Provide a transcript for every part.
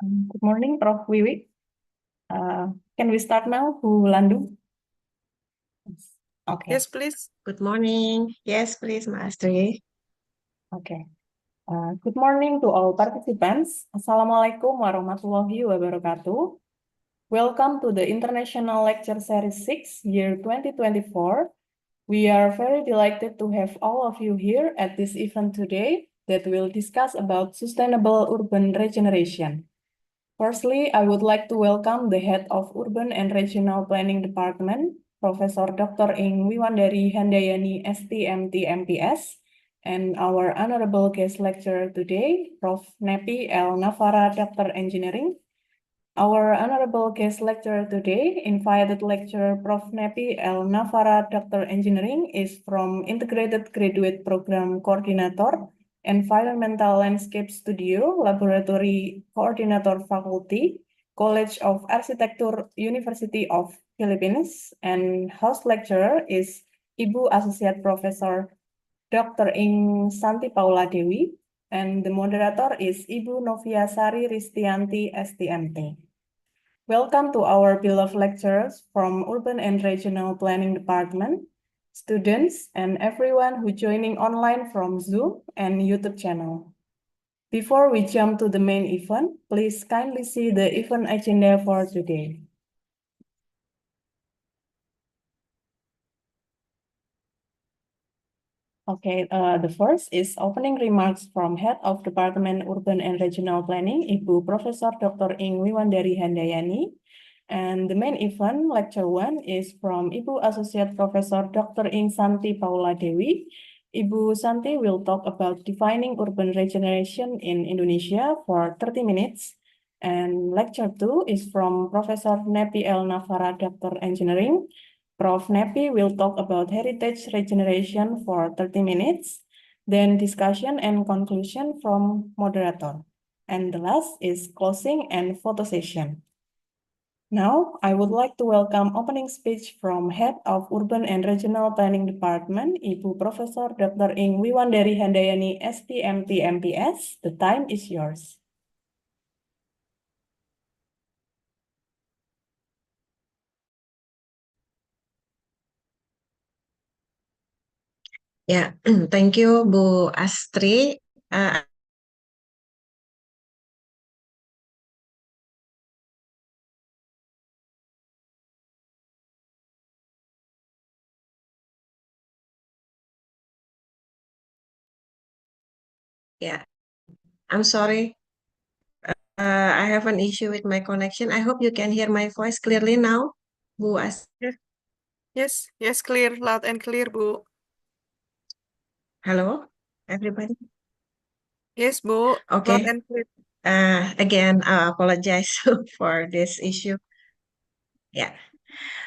Good morning, Prof. Wiwi. Can we start now, Bu Landu? Okay. Yes, please. Good morning. Yes, please, Maastri. Okay. Good morning to all participants. Assalamualaikum warahmatullahi wabarakatuh. Welcome to the International Lecture Series 6, year 2024. We are very delighted to have all of you here at this event today that will discuss about sustainable urban regeneration. Firstly, I would like to welcome the Head of Urban and Regional Planning Department, Professor Dr. Ing Wiwandari Handayani, STMT MPS, and our honorable guest lecturer today, Prof. Nappy L. Navarra, Doctor Engineering. Our honorable guest lecturer today, Invited Lecturer Prof. Nappy L. Navarra, Doctor Engineering, is from Integrated Graduate Program Coordinator, Environmental Landscape Studio, Laboratory Coordinator Faculty, College of Architecture, University of Philippines, and host lecturer is Ibu Associate Professor Dr. Ing Santy Paulla Dewi, and the moderator is Ibu Novia Sari Ristianti, STMT. Welcome to our beloved lecturers from Urban and Regional Planning Department, students, and everyone who joining online from Zoom and YouTube channel. Before we jump to the main event, please kindly see the event agenda for today. Okay, the first is opening remarks from Head of Departemen Urban and Regional Planning, Ibu Profesor Dr. Ing Wiwandari Handayani. And the main event, lecture 1, is from Ibu Associate Professor Dr. Ing Santy Paulla Dewi. Ibu Santy will talk about defining urban regeneration in Indonesia for 30 minutes. And lecture 2 is from Professor Nappy L. Navarra, Doctor Engineering. Prof. Nappy will talk about heritage regeneration for 30 minutes, then discussion and conclusion from moderator. And the last is closing and photo session. Now, I would like to welcome opening speech from Head of Urban and Regional Planning Department, Ibu Profesor Dr. Ing Wiwandari Handayani, STMT MPS. The time is yours. Yeah, thank you, Bu Astri. Yeah, I'm sorry. I have an issue with my connection. I hope you can hear my voice clearly now, Bu Astri. Yes, clear, loud and clear, Bu. Hello, everybody. Yes, Bu, loud Okay. and clear. Again, I apologize for this issue. Ya,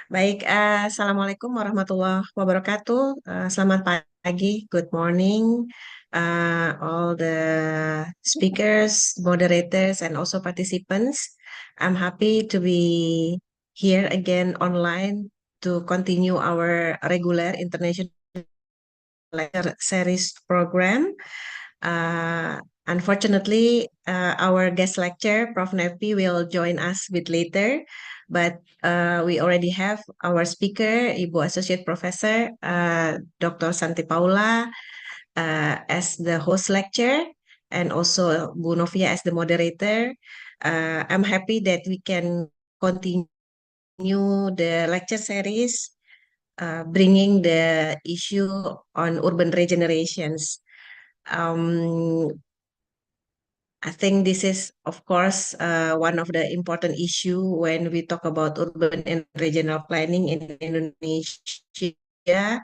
baik. Assalamualaikum warahmatullahi wabarakatuh. Selamat pagi, good morning, all the speakers, moderators, and also participants. I'm happy to be here again online to continue our regular international lecture series program. Unfortunately, our guest lecturer, Prof. Nappy, will join us a bit later, but we already have our speaker, Ibu Associate Professor Dr. Santy Paulla as the host lecturer, and also Bu Novia as the moderator. I'm happy that we can continue the lecture series, bringing the issue on urban regenerations. I think this is, of course, one of the important issue when we talk about urban and regional planning in Indonesia.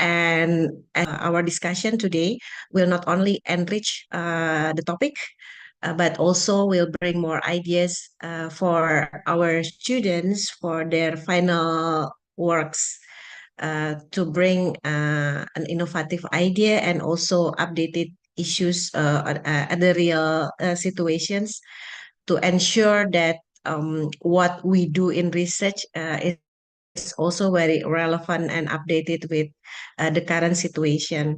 And our discussion today will not only enrich the topic, but also will bring more ideas for our students for their final works. To bring an innovative idea and also updated issues at the real situations to ensure that what we do in research is also very relevant and updated with the current situation.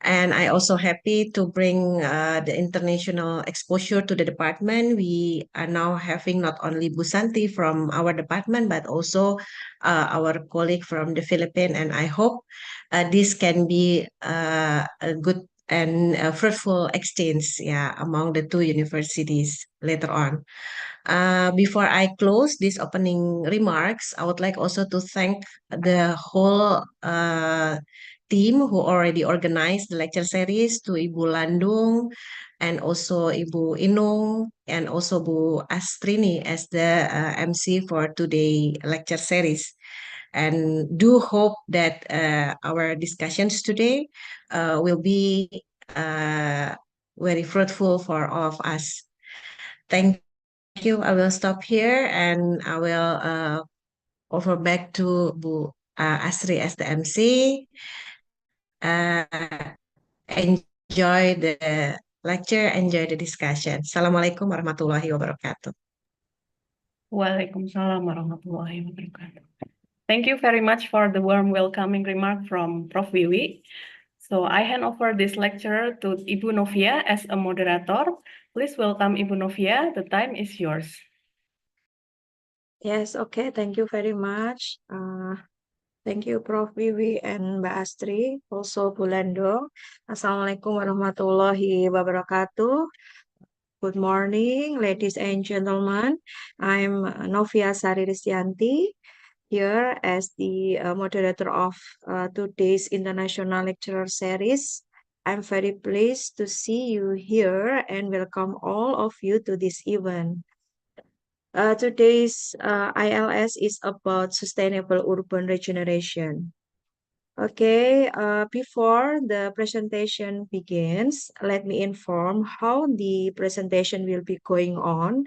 And I also happy to bring the international exposure to the department. We are now having not only Bu Santy from our department, but also our colleague from the Philippines. And I hope this can be a good and fruitful exchange, yeah, among the two universities later on. Before I close these opening remarks, I would like also to thank the whole team who already organized the lecture series, to Ibu Landung and also Ibu Inung and also Bu Astrini as the MC for today lecture series. And do hope that our discussions today will be very fruitful for all of us. Thank you. I will stop here and I will over back to Bu Asri as the MC. Enjoy the lecture, enjoy the discussion. Assalamualaikum warahmatullahi wabarakatuh. Waalaikumsalam warahmatullahi wabarakatuh. Thank you very much for the warm welcoming remark from Prof. Wiwi. So I hand over this lecture to Ibu Novia as a moderator. Please welcome Ibu Novia. The time is yours. Yes, okay. Thank you very much. Thank you, Prof. Wiwi and Mbak Astri, also Bu Lendo. Assalamualaikum warahmatullahi wabarakatuh. Good morning, ladies and gentlemen. I'm Novia Sari Ristianti, here as the moderator of today's International Lecturer Series. I'm very pleased to see you here and welcome all of you to this event. Today's ILS is about sustainable urban regeneration. Okay, before the presentation begins, let me inform how the presentation will be going on.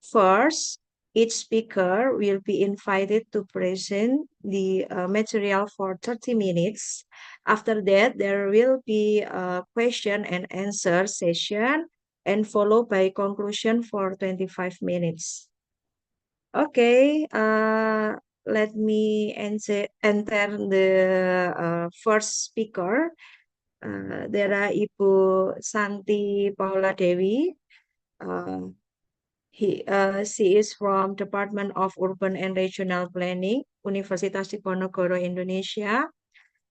First, each speaker will be invited to present the material for 30 minutes. After that, there will be a question and answer session and followed by conclusion for 25 minutes. Okay, let me enter the first speaker. There are Ibu Santy Paulla Dewi. She is from Department of Urban and Regional Planning, Universitas Diponegoro, Indonesia.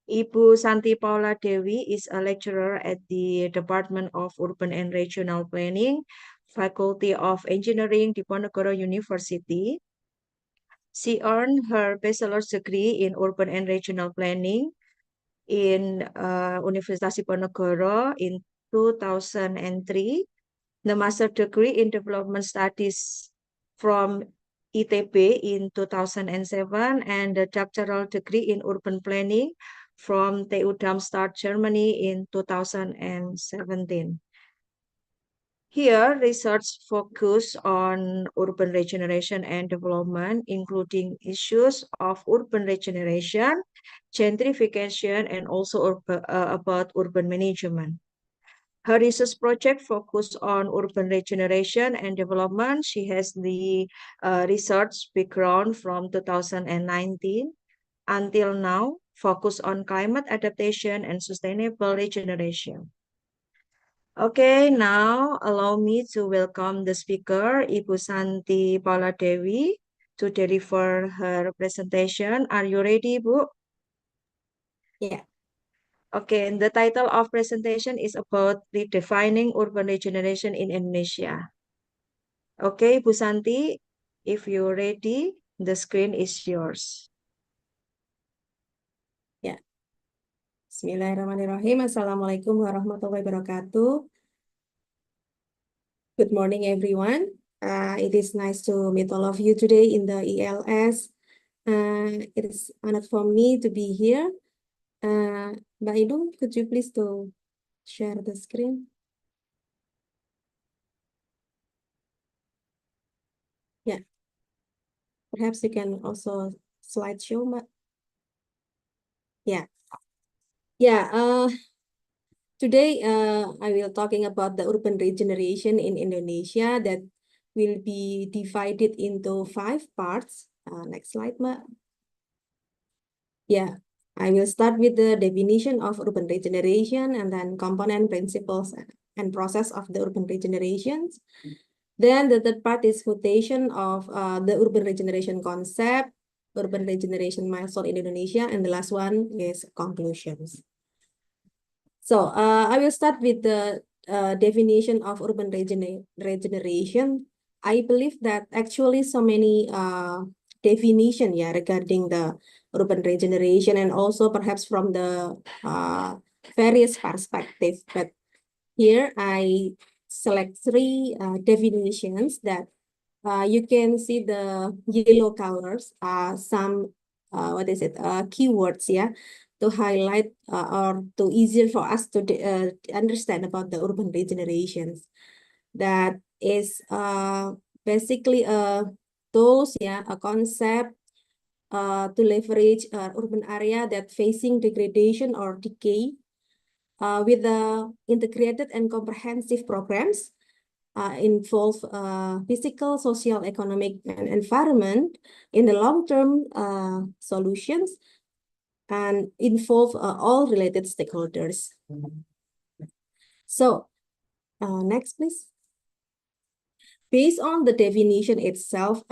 Ibu Santy Paulla Dewi is a lecturer at the Department of Urban and Regional Planning, Faculty of Engineering, Diponegoro University. She earned her bachelor's degree in Urban and Regional Planning in Universitas Diponegoro in 2003, the master degree in Development Studies from ITB in 2007, and the doctoral degree in Urban Planning from TU Darmstadt, Germany in 2017. Here, research focus on urban regeneration and development, including issues of urban regeneration, gentrification, and also about urban management. Her research project focused on urban regeneration and development. She has the research background from 2019 until now, focused on climate adaptation and sustainable regeneration. Okay, now allow me to welcome the speaker, Ibu Santy Paulla Dewi, to deliver her presentation. Are you ready, Bu? Yeah. Okay, and the title of presentation is about redefining urban regeneration in Indonesia. Okay, Bu Santy, if you're ready, the screen is yours. Ya, Bismillahirrahmanirrahim. Assalamualaikum warahmatullahi wabarakatuh. Good morning, everyone. It is nice to meet all of you today in the ELS. It is honored for me to be here. Mbak Idung, could you please to share the screen? Yeah, perhaps you can also slideshow, Mbak. Yeah. Yeah, today I will talking about the urban regeneration in Indonesia that will be divided into 5 parts. Next slide, Mbak. Yeah. I will start with the definition of urban regeneration and then component, principles, and process of the urban regenerations. Then the third part is quotation of the urban regeneration concept, urban regeneration milestone in Indonesia, and the last one is conclusions. So I will start with the definition of urban regeneration. I believe that actually so many definition regarding the urban regeneration and also perhaps from the various perspectives. But here I select three definitions that you can see the yellow colors, some keywords, to highlight or to easier for us to understand about the urban regenerations. That is basically tools, a concept to leverage urban area that facing degradation or decay with the integrated and comprehensive programs involve physical, social, economic, and environment in the long-term solutions and involve all related stakeholders. So next, please. Based on the definition itself,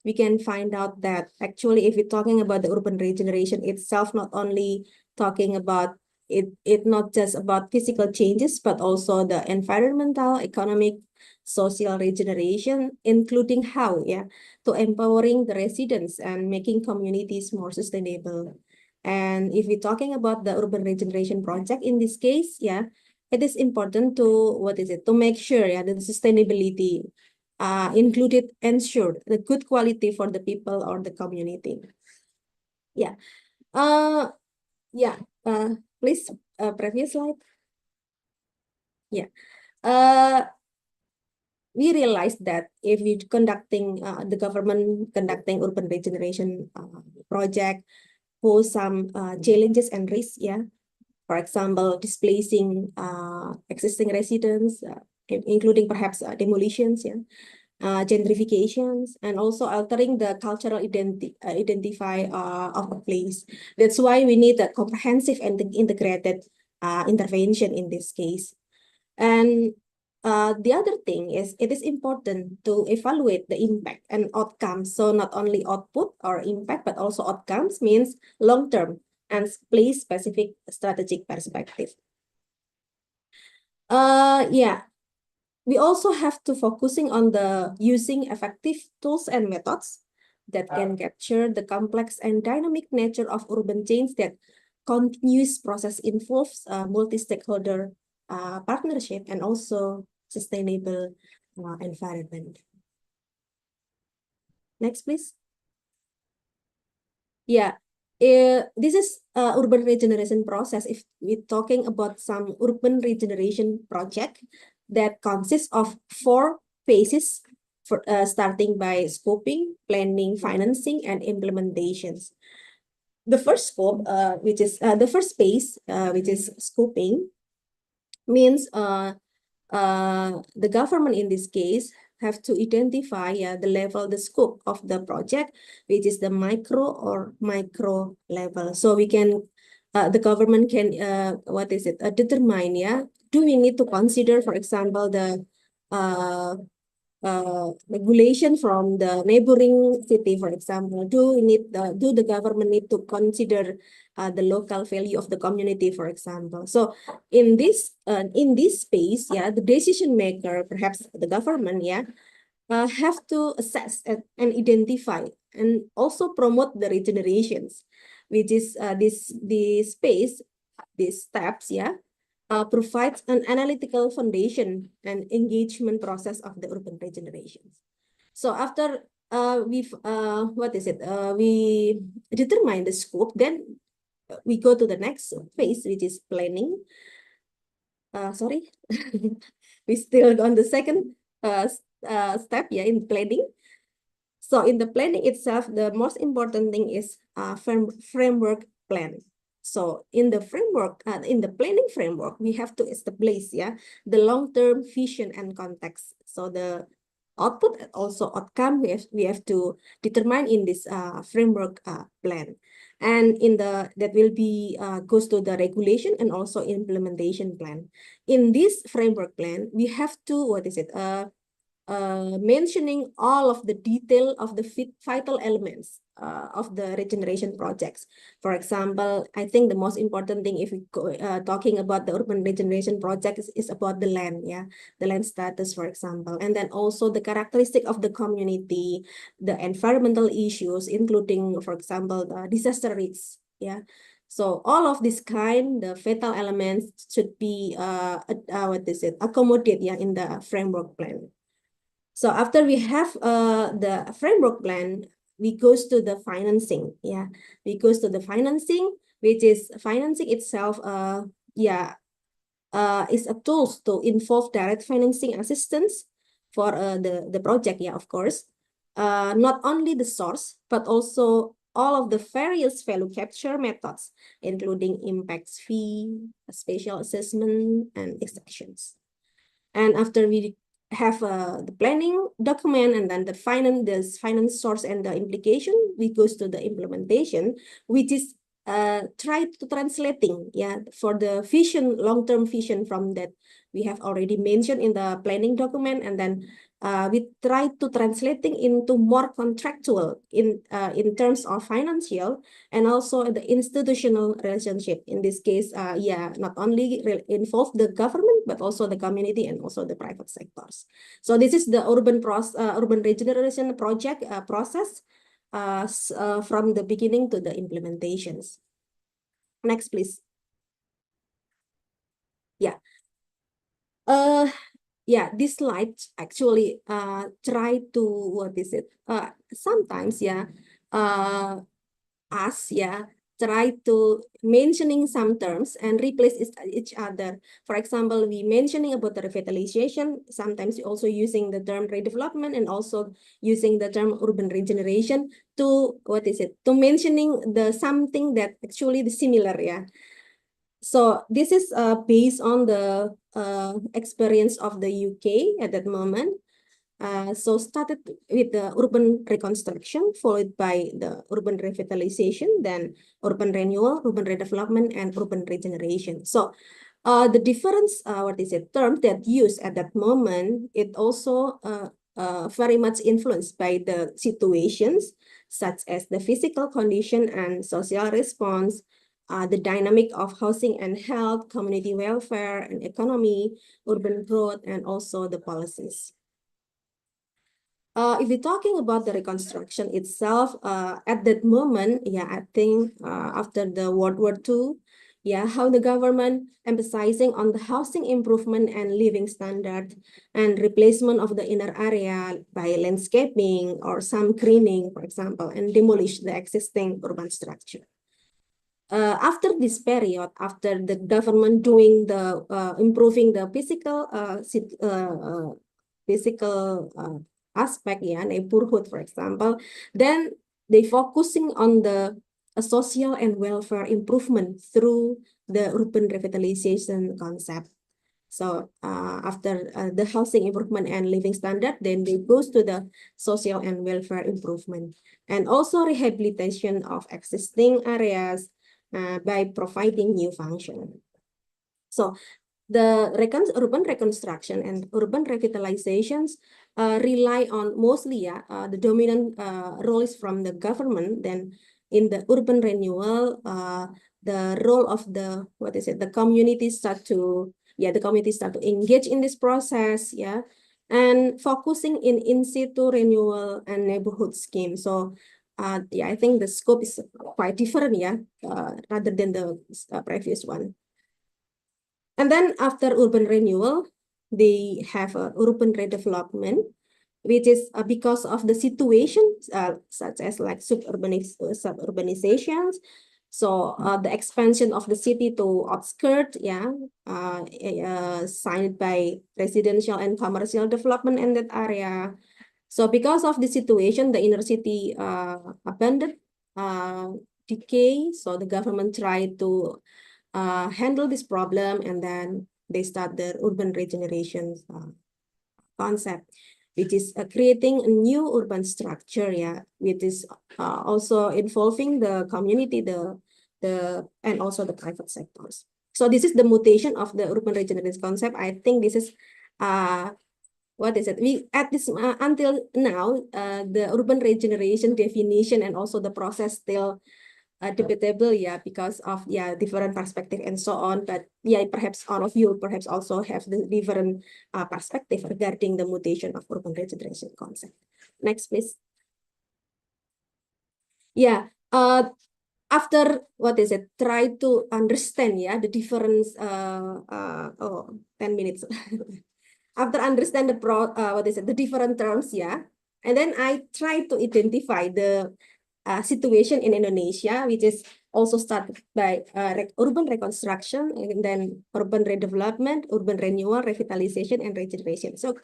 we can find out that actually if we're talking about the urban regeneration itself, not only talking about it not just about physical changes, but also the environmental, economic, social regeneration, including how, to empowering the residents and making communities more sustainable. And if we're talking about the urban regeneration project in this case, it is important to, to make sure, the sustainability included, ensured the good quality for the people or the community. Please, previous slide. We realized that if we conducting the government conducting urban regeneration project pose some challenges and risks, for example, displacing existing residents, including perhaps demolitions, gentrifications, and also altering the cultural identify of a place. That's why we need a comprehensive and integrated intervention in this case. And the other thing is it is important to evaluate the impact and outcomes. So not only output or impact, but also outcomes means long-term and place-specific strategic perspective. We also have to focusing on the using effective tools and methods that can capture the complex and dynamic nature of urban change that continuous process involves multi-stakeholder partnership and also sustainable environment. Next, please. This is urban regeneration process. If we're talking about some urban regeneration project that consists of 4 phases, starting by scoping, planning, financing, and implementations. The first scope, which is the first phase, which is scoping, means the government in this case have to identify the level, the scope of the project, which is the micro or micro level. So we can, the government can, determine, do we need to consider, for example, the regulation from the neighboring city, for example, do the government need to consider the local value of the community, for example. So in this space, the decision maker, perhaps the government, have to assess and identify and also promote the regenerations, which is this space, these steps, provides an analytical foundation and engagement process of the urban regenerations. So after we determine the scope, then we go to the next phase, which is planning. Sorry, we still on the second step, in planning. So in the planning itself, the most important thing is framework plan. So in the framework, in the planning framework, we have to establish the long-term vision and context. So the output and also outcome we have to determine in this framework plan. And that will be goes to the regulation and also implementation plan. In this framework plan, we have to, mentioning all of the detail of the vital elements of the regeneration projects. For example, I think the most important thing if we go talking about the urban regeneration project is about the land, the land status, for example, and then also the characteristic of the community, the environmental issues, including, for example, the disaster risks, So all of this the fatal elements should be accommodated, in the framework plan. So after we have the framework plan, we goes to the financing. We goes to the financing, which is financing itself. Is a tools to involve direct financing assistance for the project. Of course, not only the source but also all of the various value capture methods, including impacts fee, spatial assessment, and extractions. And after we have the planning document and then the finance source and the implication, we goes to the implementation, which is try to translating for the vision, long-term vision from that we have already mentioned in the planning document, and then we try to translating into more contractual in terms of financial and also the institutional relationship. In this case, not only involve the government but also the community and also the private sectors. So this is the urban regeneration project process from the beginning to the implementations. Next, please. This slide actually try to sometimes us try to mentioning some terms and replace each other. For example, we mentioning about the revitalization, sometimes we also using the term redevelopment and also using the term urban regeneration to to mentioning the something that actually the similar. So this is based on the experience of the UK at that moment. So started with the urban reconstruction, followed by the urban revitalization, then urban renewal, urban redevelopment, and urban regeneration. So the difference, term that used at that moment, it also very much influenced by the situations, such as the physical condition and social response, the dynamic of housing and health, community welfare and economy, urban growth, and also the policies. If we're talking about the reconstruction itself, at that moment, I think after the World War II, how the government emphasizing on the housing improvement and living standard and replacement of the inner area by landscaping or some greening, for example, and demolish the existing urban structure. After this period, after the government doing the improving the physical aspect, neighborhood, for example, then they focusing on the social and welfare improvement through the urban revitalization concept. So after the housing improvement and living standard, then they goes to the social and welfare improvement and also rehabilitation of existing areas by providing new function. So the urban reconstruction and urban revitalizations rely on mostly the dominant roles from the government. Then in the urban renewal, the role of the the community start to engage in this process, and focusing in situ renewal and neighborhood scheme. So I think the scope is quite different, rather than the previous one. And then after urban renewal, they have urban redevelopment, which is because of the situation, such as like suburbanizations. So the expansion of the city to outskirts, signed by residential and commercial development in that area. So because of the situation, the inner city abandoned, decay. So the government tried to handle this problem, and then they start the urban regeneration concept. which is creating a new urban structure, yeah, which is also involving the community, and also the private sectors. So this is the mutation of the urban regeneration concept. I think this is what is it? We at this until now, the urban regeneration definition and also the process still debatable, yeah, because of different perspective and so on. But yeah, perhaps all of you perhaps also have the different perspective regarding the mutation of urban regeneration concept. Next, please. Yeah. After what is it? Try to understand, yeah, the difference. 10 minutes. After understand the different terms, yeah, and then I try to identify the situation in Indonesia, which is also started by urban reconstruction, and then urban redevelopment, urban renewal, revitalization, and regeneration. So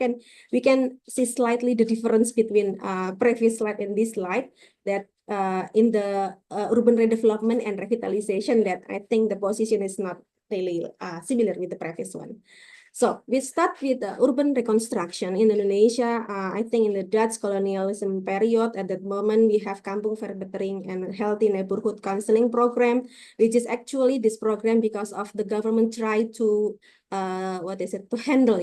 we can see slightly the difference between previous slide and this slide, that in the urban redevelopment and revitalization, that I think the position is not really similar with the previous one. So we start with the urban reconstruction in Indonesia. I think in the Dutch colonialism period, at that moment, we have Kampung Verbetering and Healthy Neighborhood Counseling Program, which is actually this program because of the government try to to handle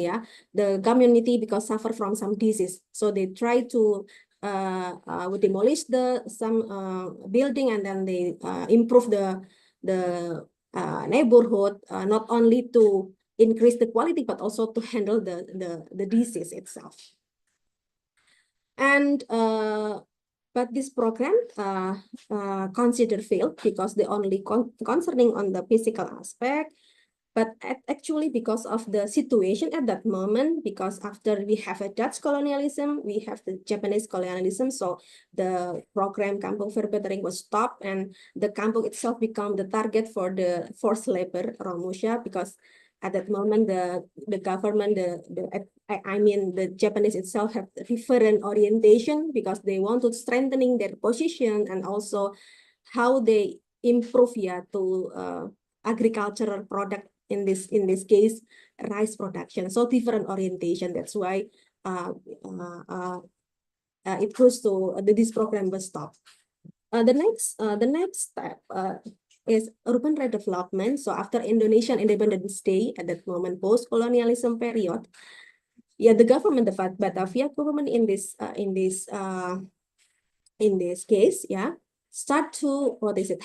the community because suffer from some disease. So they try to demolish some building, and then they improve the neighborhood, not only to increase the quality, but also to handle the disease itself. And but this program considered failed because they only concerning on the physical aspect, but actually because of the situation at that moment, because after we have a Dutch colonialism, we have the Japanese colonialism, so the program Kampung Verbetering was stopped, and the kampung itself became the target for the forced labor Romusha, because at that moment, the government, the Japanese itself have different orientation because they want to strengthening their position, and also how they improve to agricultural product, in this case rice production. So different orientation. That's why it goes to this program was stopped. The next step is urban redevelopment. So after Indonesian Independence Day, at that moment, post-colonialism period, the government, the Batavia government in this case, start to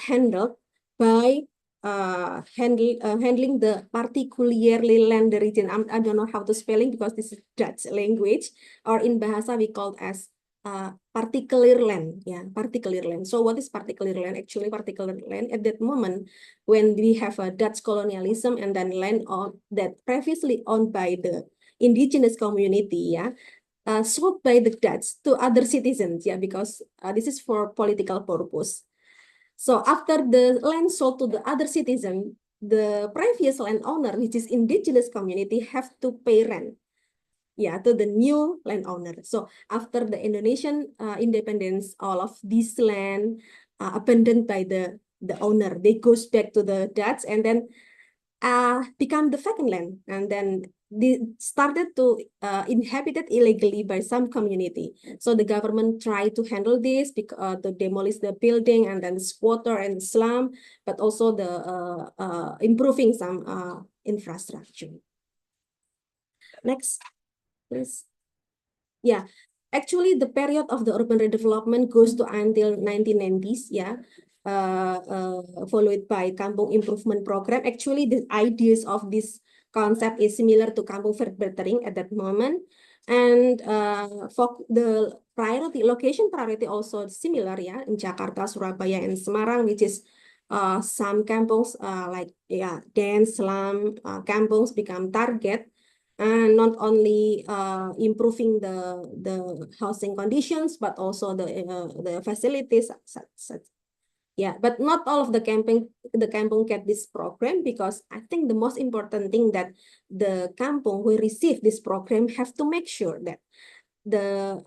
handle by handling the particularly land region. I don't know how to spelling because this is Dutch language, or in Bahasa we call as particular land, particular land. So what is particular land? Actually, particular land at that moment when we have a Dutch colonialism, and then land that previously owned by the indigenous community, sold by the Dutch to other citizens, because this is for political purpose. So after the land sold to the other citizen, the previous landowner, which is indigenous community, have to pay rent, to the new landowner. So after the Indonesian independence, all of this land abandoned by the owner, they goes back to the Dutch, and then become the vacant land, and then they started to inhabited illegally by some community. So the government tried to handle this to demolish the building, and then squatter and slum, but also the improving some infrastructure. Next, please. Actually, the period of the urban redevelopment goes to until 1990s, followed by Kampung Improvement Program. Actually, the ideas of this concept is similar to Kampung Verbetering at that moment, and for the location priority also similar, in Jakarta, Surabaya, and Semarang, which is some kampungs like dense slum kampungs become target. And not only improving the housing conditions, but also the facilities. But not all of the kampung get this program, because I think the most important thing that the kampung who receive this program have to make sure that the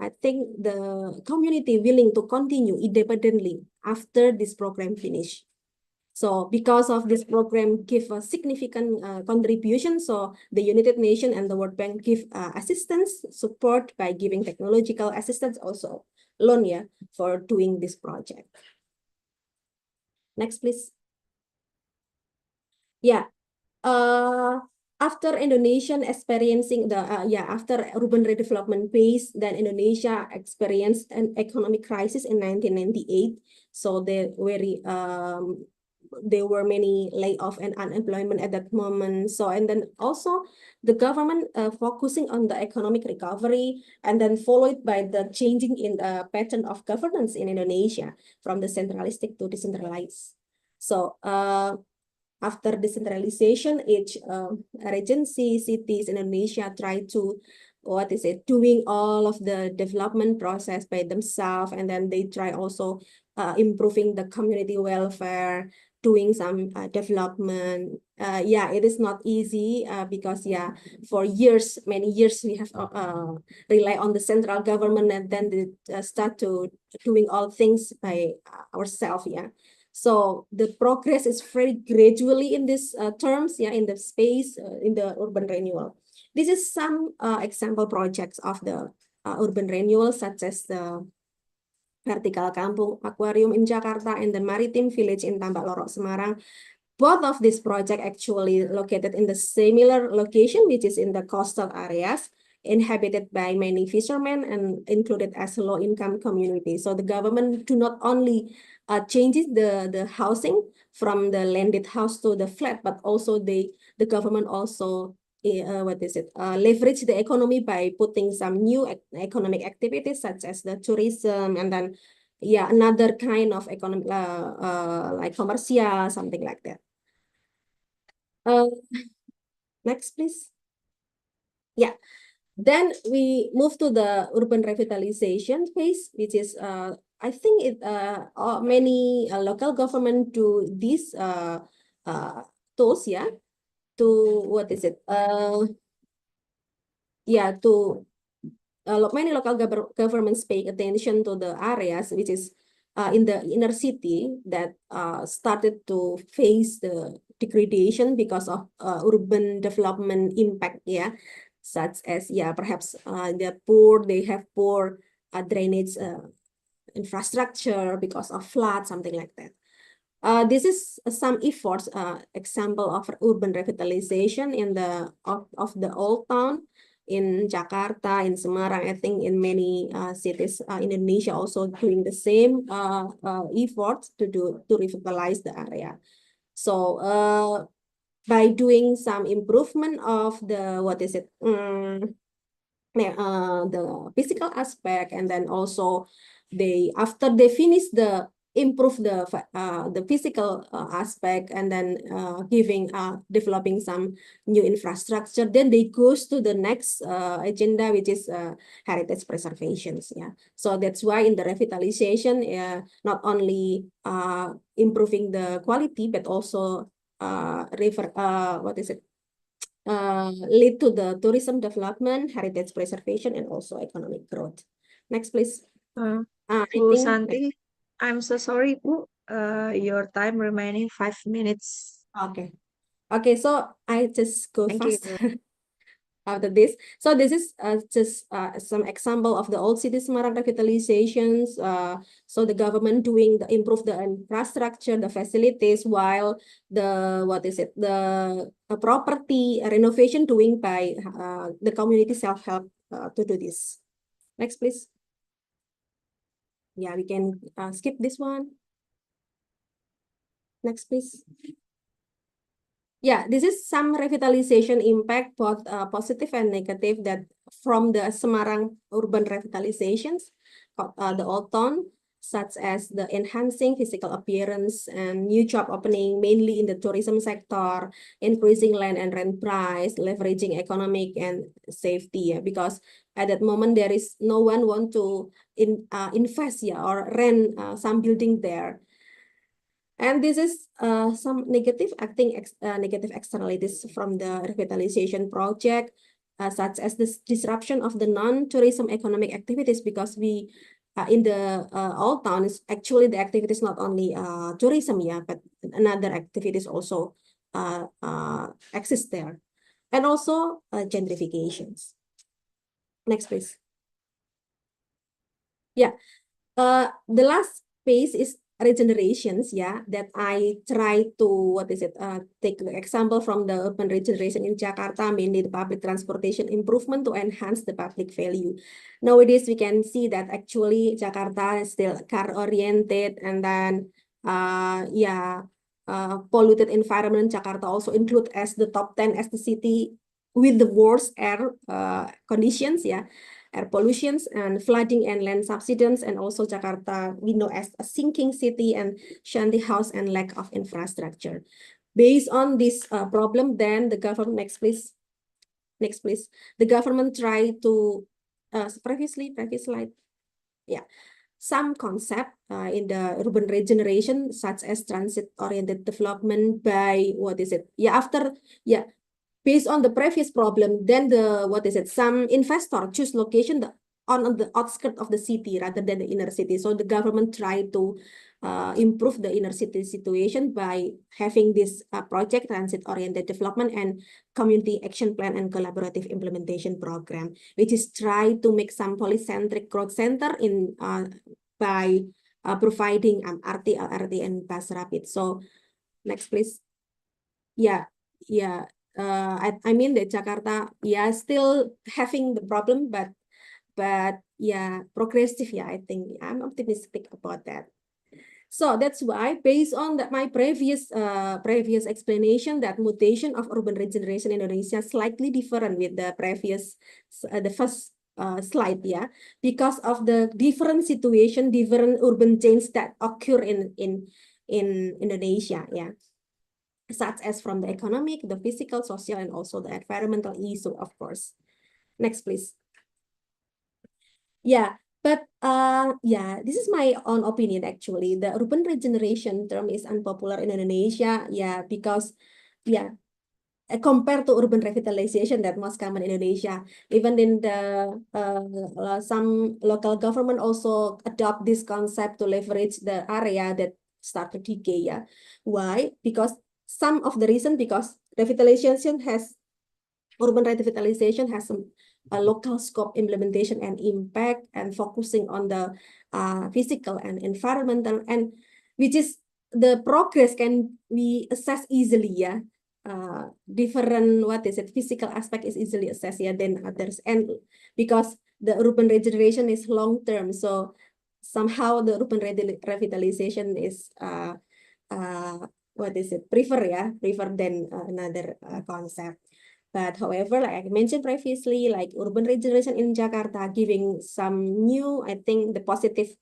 community willing to continue independently after this program finish. So because of this program give a significant contribution, so the United Nations and the World Bank give assistance, support by giving technological assistance, also loan, yeah, for doing this project. Next, please. Yeah. After Indonesian experiencing the after urban redevelopment phase, then Indonesia experienced an economic crisis in 1998. So there were many layoff and unemployment at that moment. So and then also the government focusing on the economic recovery, and then followed by the changing in the pattern of governance in Indonesia from the centralistic to decentralized. So after decentralization, each regency cities in Indonesia try to, doing all of the development process by themselves, and then they try also improving the community welfare, doing some development. It is not easy because for years, many years, we have rely on the central government, and then they start to doing all things by ourselves. So the progress is very gradually in this terms, in the space, in the urban renewal. This is some example projects of the urban renewal, such as the vertical kampung aquarium in Jakarta and the maritime village in Tambak Lorok, Semarang. Both of these projects actually located in the similar location, which is in the coastal areas, inhabited by many fishermen and included as low-income community. So the government do not only changes the housing from the landed house to the flat, but also the government also leverage the economy by putting some new economic activities such as the tourism, and then another kind of economic like commercial, something like that. Next, please. Then we move to the urban revitalization phase, which is I think many local government do these tools, many local governments pay attention to the areas which is in the inner city that started to face the degradation because of urban development impact, such as perhaps they have poor drainage infrastructure because of flood, something like that. This is some efforts, example of urban revitalization in the of the old town in Jakarta, in Semarang. I think in many cities in Indonesia also doing the same efforts to revitalize the area. So by doing some improvement of the the physical aspect, and then also after they finish improve the physical aspect, and then developing some new infrastructure, then they goes to the next agenda, which is heritage preservations. So that's why in the revitalization, not only improving the quality, but also lead to the tourism development, heritage preservation, and also economic growth. Next, please. Bu Santy, I'm so sorry, Bu. Your time remaining 5 minutes. Okay, so I just go Thank fast you. after this. So this is just some example of the old city Semarang revitalizations. So the government improve the infrastructure, the facilities, while the property renovation doing by the community self-help to do this. Next, please. We can skip this one. Next, please. This is some revitalization impact, both positive and negative, that from the Semarang urban revitalizations, the old town, such as the enhancing physical appearance and new job opening, mainly in the tourism sector, increasing land and rent price, leveraging economic and safety, because at that moment there is no one want to invest or rent some building there. And this is some negative, negative externalities from the revitalization project, such as this disruption of the non-tourism economic activities, because we in the old town is actually the activity is not only tourism, yeah, but another activities also exist there, and also gentrifications. Next, please. Yeah, the last phase is regenerations, yeah, that I try to, take the example from the urban regeneration in Jakarta, mainly the public transportation improvement to enhance the public value. Nowadays, we can see that actually Jakarta is still car-oriented, and then, polluted environment. Jakarta also include as the top 10 as the city with the worst air conditions, yeah, air pollutions and flooding and land subsidence, and also Jakarta we know as a sinking city and shanty house and lack of infrastructure. Based on this problem, then the government, next please, the government tried to previous slide, yeah, some concept in the urban regeneration, such as transit-oriented development by based on the previous problem, then some investor choose location on the outskirts of the city rather than the inner city. So the government tried to improve the inner city situation by having this project transit-oriented development and community action plan and collaborative implementation program, which is try to make some polycentric growth center in by providing MRT, LRT, and bus rapid. So next, please. Yeah. I mean that Jakarta, still having the problem, but progressive. I think I'm optimistic about that. So that's why, based on my previous explanation, that mutation of urban regeneration in Indonesia is slightly different with the previous, the first slide, because of the different situation, different urban change that occur in Indonesia, such as from the economic, the physical, social, and also the environmental issue, of course. Next, please. But this is my own opinion actually. The urban regeneration term is unpopular in Indonesia, because compared to urban revitalization that most common in Indonesia, even in the some local government also adopt this concept to leverage the area that start to decay. Why? Because some of the reason, because urban revitalization has some local scope implementation and impact, and focusing on the physical and environmental, and which is the progress can be assessed easily, different physical aspect is easily assessed than others, and because the urban regeneration is long term, so somehow the urban revitalization is prefer than another concept. But however, like I mentioned previously, like urban regeneration in Jakarta giving some new, I think, the positive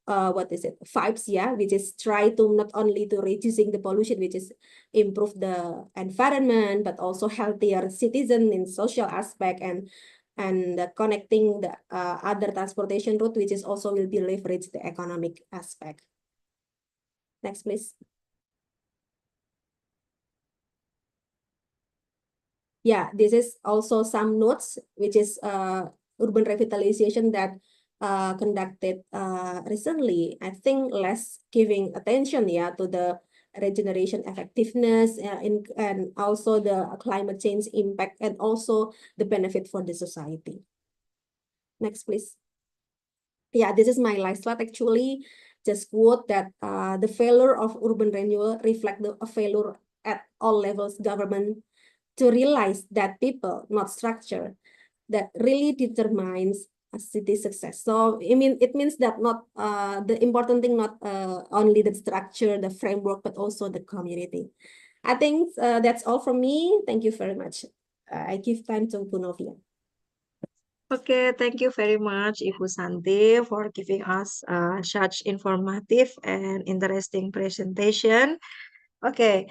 vibes, which is try to not only to reducing the pollution, which is improve the environment, but also healthier citizen in social aspect, and connecting the other transportation route, which is also will be leverage the economic aspect. Next, please. This is also some notes, which is urban revitalization that conducted recently. I think less giving attention to the regeneration effectiveness and also the climate change impact, and also the benefit for the society. Next, please. This is my last slide actually. Just quote that the failure of urban renewal reflect the failure at all levels government to realize that people, not structure, that really determines a city success. So it means that not the important thing, not only the structure, the framework, but also the community. I think that's all from me. Thank you very much. I give time to Novia. Okay, thank you very much, Ibu Santy, for giving us such informative and interesting presentation. Okay,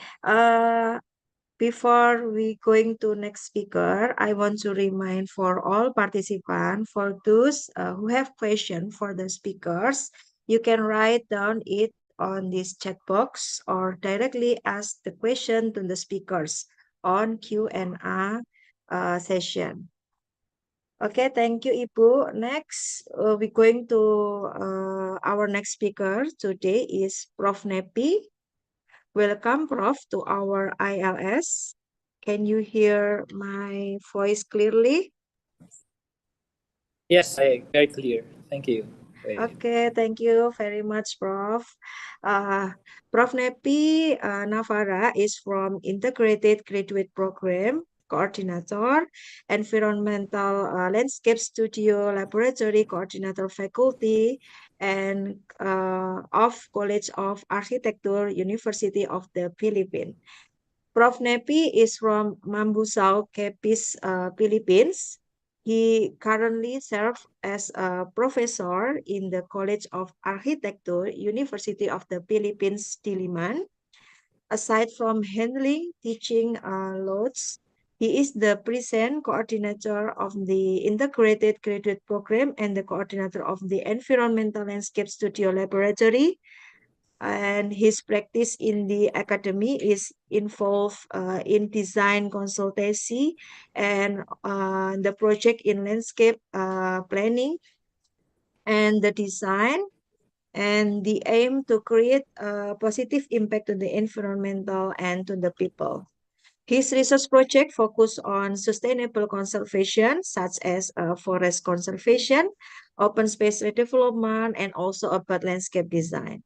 before we going to next speaker, I want to remind for all participants, for those who have question for the speakers, you can write down it on this chat box or directly ask the question to the speakers on Q&A session. Okay, thank you, Ibu. Next, we're going to our next speaker today is Prof. Nappy. Welcome, Prof, to our ILS. Can you hear my voice clearly? Yes, very clear. Thank you. Okay, thank you very much, Prof. Prof. Nappy Navarra is from Integrated Graduate Program Coordinator, Environmental Landscape Studio Laboratory Coordinator Faculty, and of College of Architecture, University of the Philippines. Prof. Nappy is from Mambusao, Capiz, Philippines. He currently serves as a professor in the College of Architecture, University of the Philippines, Diliman. Aside from handling teaching loads, he is the present coordinator of the Integrated Graduate Program and the coordinator of the Environmental Landscape Studio Laboratory. And his practice in the academy is involved in design consultancy and the project in landscape planning and the design and the aim to create a positive impact to the environmental and to the people. His research project focus on sustainable conservation, such as forest conservation, open space redevelopment, and also about landscape design.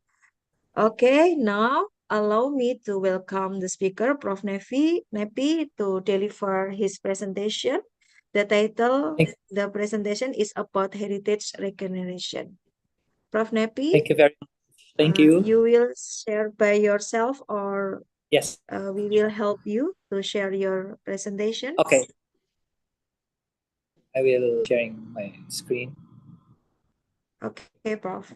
Okay, now allow me to welcome the speaker, Prof. Nappy, to deliver his presentation. The title, the presentation is about heritage regeneration. Prof. Nappy, Thank you very much. Thank you. you will share by yourself or Yes. we will help you to share your presentation. Okay. I will sharing my screen. Okay, Prof.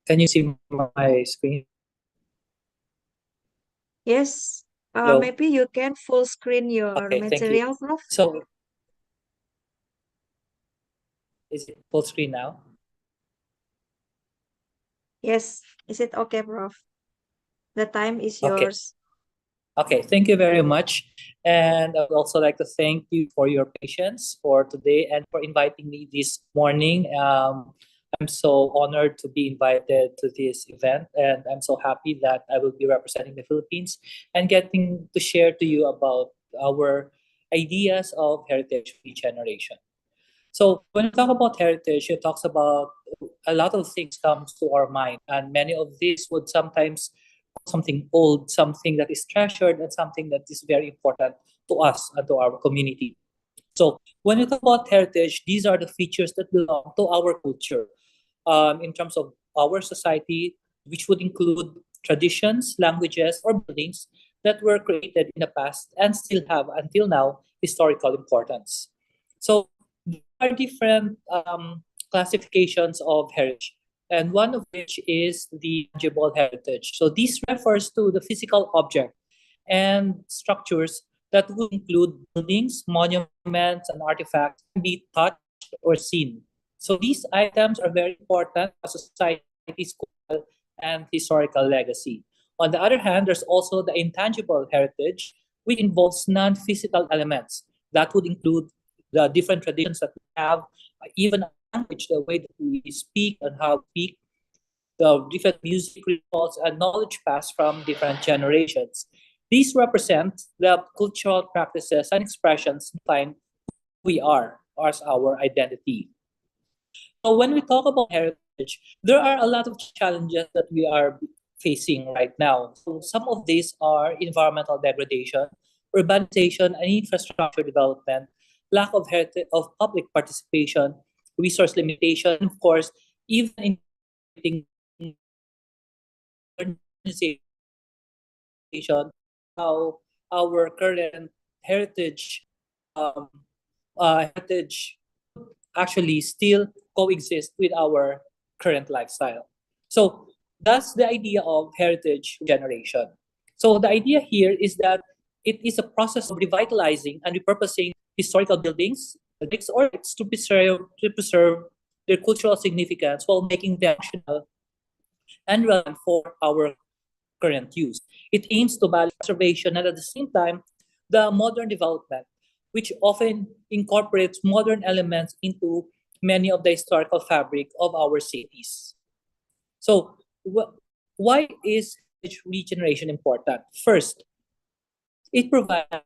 Can you see my screen? Yes. Hello? Maybe you can full screen your Okay, thank you. material, Prof. So, is it full screen now? Yes. Is it okay, Prof? The time is Okay. yours. Okay, thank you very much. And I would also like to thank you for your patience for today and for inviting me this morning. I'm so honored to be invited to this event, and I'm so happy that I will be representing the Philippines and getting to share to you about our ideas of heritage regeneration. So when we talk about heritage, it talks about a lot of things comes to our mind, and many of these would sometimes something old, something that is treasured, and something that is very important to us and to our community. So when we talk about heritage, these are the features that belong to our culture in terms of our society, which would include traditions, languages, or buildings that were created in the past and still have until now historical importance. So there are different classifications of heritage, and one of which is the tangible heritage. So this refers to the physical object and structures that would include buildings, monuments, and artifacts can be touched or seen. So these items are very important for society's cultural and historical legacy. On the other hand, there's also the intangible heritage, which involves non-physical elements. That would include the different traditions that we have, even language, the way that we speak and how we speak, the different music rituals and knowledge passed from different generations. These represent the cultural practices and expressions define who we are as our identity. So when we talk about heritage, there are a lot of challenges that we are facing right now. So some of these are environmental degradation, urbanization and infrastructure development, lack of of public participation, resource limitation, of course, even in how our current heritage heritage actually still coexist with our current lifestyle. So that's the idea of heritage generation. So the idea here is that it is a process of revitalizing and repurposing historical buildings, or it's to preserve their cultural significance while making them functional and relevant for our current use. It aims to balance conservation and at the same time the modern development, which often incorporates modern elements into many of the historical fabric of our cities. So, why is regeneration important? First, it provides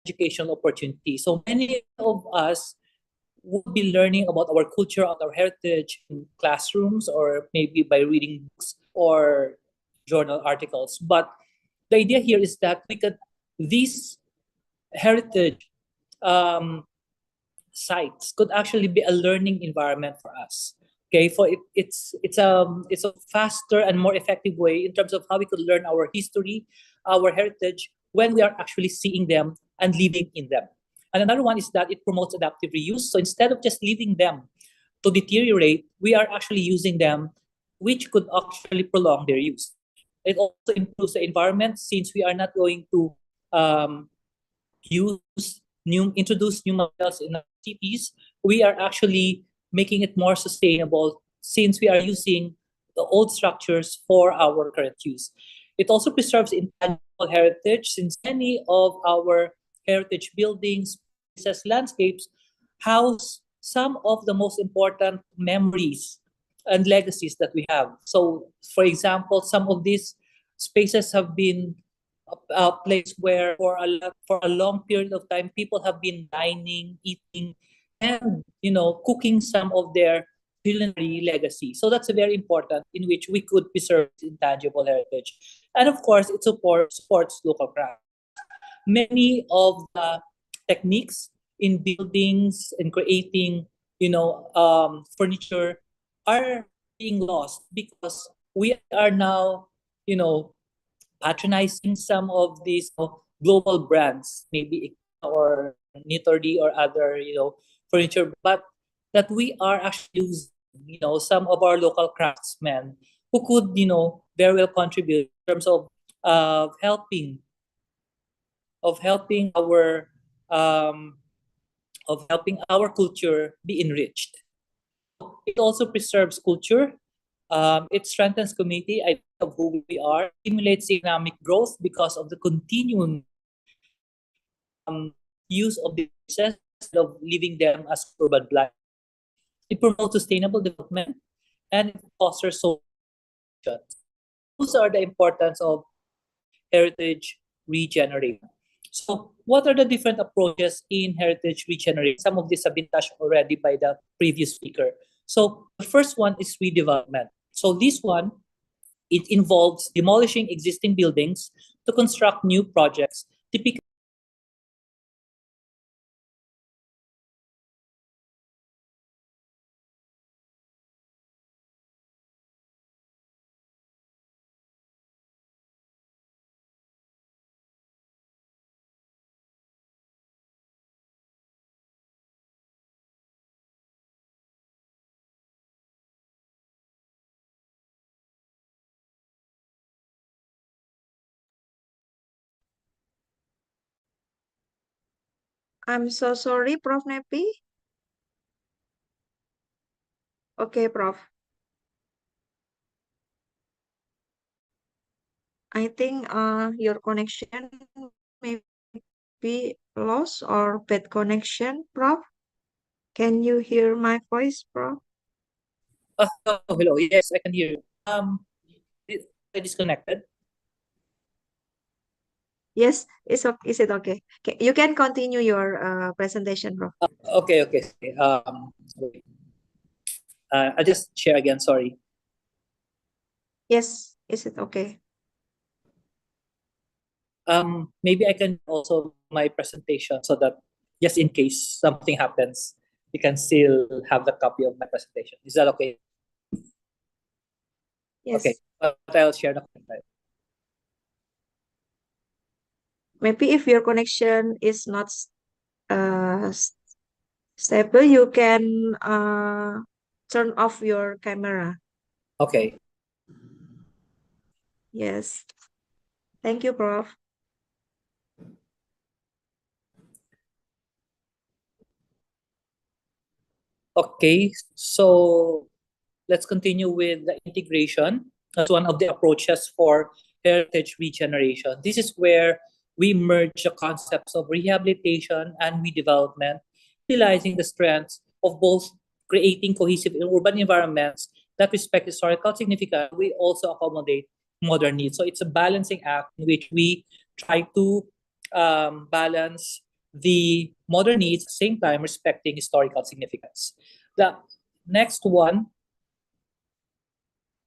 educational opportunities. So many of us will be learning about our culture and our heritage in classrooms or maybe by reading books or journal articles. But the idea here is that these heritage sites could actually be a learning environment for us. Okay, for it's a faster and more effective way in terms of how we could learn our history, our heritage when we are actually seeing them and living in them. And another one is that it promotes adaptive reuse. So instead of just leaving them to deteriorate, we are actually using them, which could actually prolong their use. It also improves the environment since we are not going to introduce new materials in our cities. We are actually making it more sustainable since we are using the old structures for our current use. It also preserves intangible heritage since many of our heritage buildings, places, landscapes house some of the most important memories and legacies that we have. So, for example, some of these spaces have been a place where for a long period of time people have been dining, eating, and cooking some of their culinary legacy. So that's very important in which we could preserve intangible heritage, and of course it supports local crafts. Many of the techniques in buildings and creating furniture are being lost because we are now patronizing some of these global brands, maybe or Nitordi or other furniture, but that we are actually losing some of our local craftsmen who could very well contribute in terms of helping our culture be enriched. It also preserves culture. It strengthens community idea of who we are, stimulates economic growth because of the continuing use of the resources instead of leaving them as urban blight. It promotes sustainable development and it fosters social change. Those are the importance of heritage regeneration. So, what are the different approaches in heritage regeneration? Some of these have been touched already by the previous speaker. So, the first one is redevelopment. So, this one, it involves demolishing existing buildings to construct new projects, typically I'm so sorry, Prof. Nappy. Okay, Prof. I think your connection may be lost or bad connection, Prof. Can you hear my voice, Prof? hello. Yes, I can hear you. I disconnected. Yes, is it okay? You can continue your presentation, Prof. Okay. Wait. I'll just share again. Sorry. Yes, is it okay? Maybe I can also my presentation so that just in case something happens, you can still have the copy of my presentation. Is that okay? Yes. Okay, but I'll share the content. Maybe if your connection is not stable, you can turn off your camera. Okay. Yes. Thank you, Prof. Okay, so let's continue with the integration as one of the approaches for heritage regeneration. This is where we merge the concepts of rehabilitation and redevelopment, utilizing the strengths of both creating cohesive urban environments that respect historical significance. We also accommodate modern needs. So it's a balancing act in which we try to balance the modern needs at the same time respecting historical significance. The next one,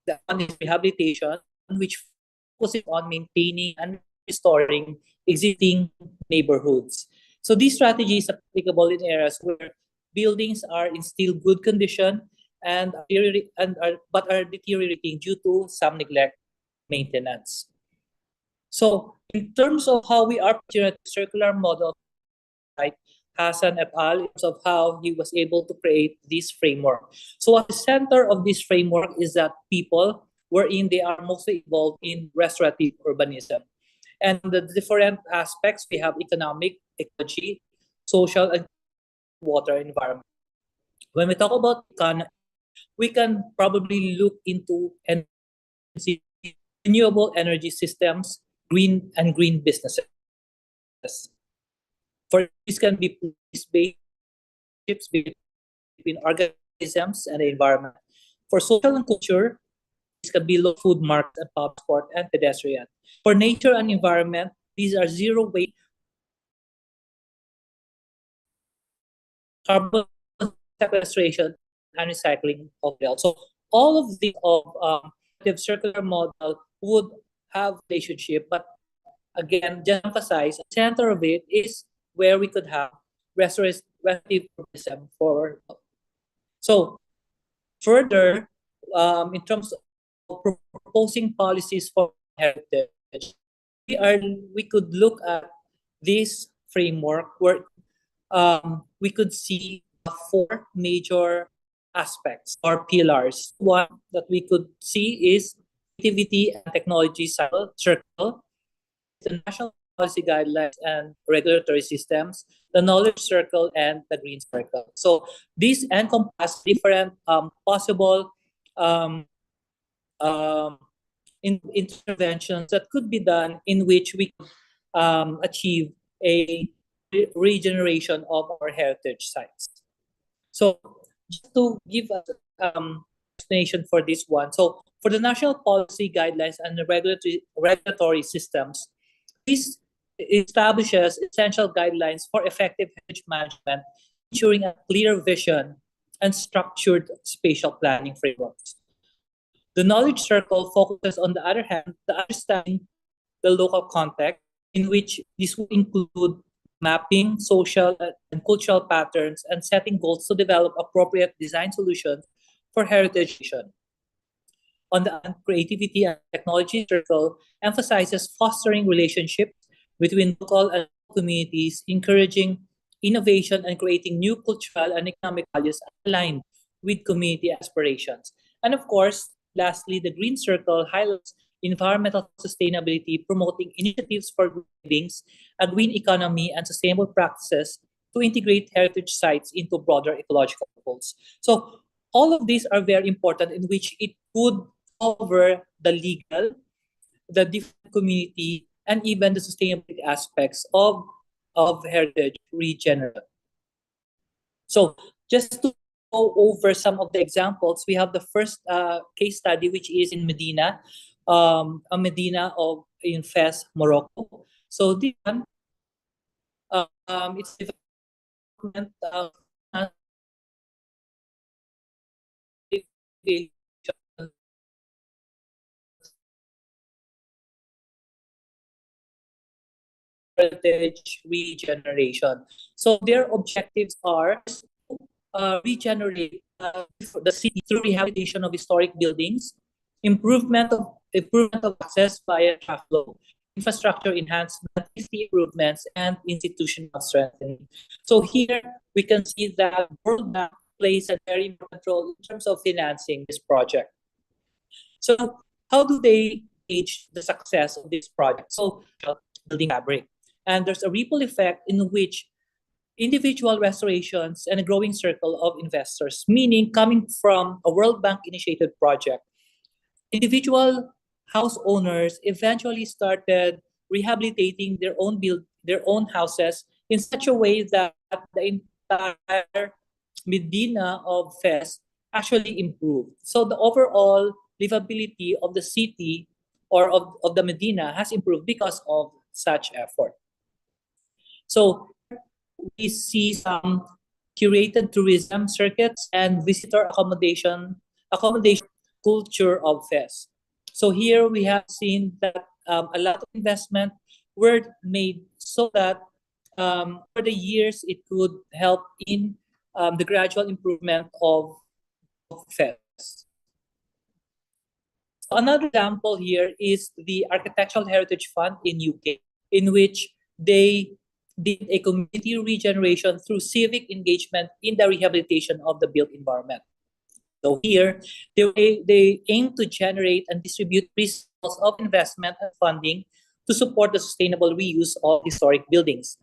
the one is rehabilitation, which focuses on maintaining and restoring existing neighborhoods. So these strategies are applicable in areas where buildings are in still good condition but are deteriorating due to some neglect maintenance. So in terms of how we are picturing a circular model, right, Hassan et al. In terms of how he was able to create this framework. So at the center of this framework is that people, wherein they are mostly involved in restorative urbanism. And the different aspects, we have economic, ecology, social, and water environment. When we talk about economy, we can probably look into renewable energy systems, green businesses. For this can be place-based relationships between organisms and the environment. For social and culture, this can be low food markets and public sport and pedestrian. For nature and environment, these are zero waste, carbon sequestration, and recycling of materials. So all of the circular model would have relationship, but again, just emphasize, the center of it is where we could have restorative urbanism for. So further, in terms of proposing policies for heritage, we could look at this framework where we could see 4 major aspects or pillars. One that we could see is creativity and technology circle, the national policy guidelines and regulatory systems, the knowledge circle, and the green circle. So these encompass different possible interventions that could be done in which we achieve a regeneration of our heritage sites. So just to give us explanation for this one. So for the national policy guidelines and the regulatory systems, this establishes essential guidelines for effective heritage management, ensuring a clear vision and structured spatial planning frameworks. The knowledge circle focuses, on the other hand, the understanding the local context, in which this will include mapping social and cultural patterns and setting goals to develop appropriate design solutions for heritage. On the creativity and technology circle, emphasizes fostering relationships between local and communities, encouraging innovation and creating new cultural and economic values aligned with community aspirations. And of course, lastly, the green circle highlights environmental sustainability, promoting initiatives for green buildings, a green economy, and sustainable practices to integrate heritage sites into broader ecological goals. So all of these are very important, in which it could cover the legal, the different community, and even the sustainability aspects of heritage regeneration. So just to go over some of the examples, we have the first case study, which is in Medina, in Fez, Morocco. So this one, it's development of heritage regeneration. So their objectives are to regenerate the city through rehabilitation of historic buildings, improvement of access via traffic flow, infrastructure enhancement, safety improvements, and institutional strengthening. So here we can see that World Bank plays a very important role in terms of financing this project. So how do they gauge the success of this project? So building fabric. And there's a ripple effect in which individual restorations and a growing circle of investors, meaning coming from a World Bank initiated project, individual house owners eventually started rehabilitating their own houses in such a way that the entire Medina of Fez actually improved. So the overall livability of the city or of the Medina has improved because of such effort. So we see some curated tourism circuits and visitor accommodation culture of Fez. So here we have seen that a lot of investment were made so that over the years it could help in the gradual improvement of Fez. Another example here is the Architectural Heritage Fund in UK, in which they did a community regeneration through civic engagement in the rehabilitation of the built environment. So here, they aim to generate and distribute resources of investment and funding to support the sustainable reuse of historic buildings.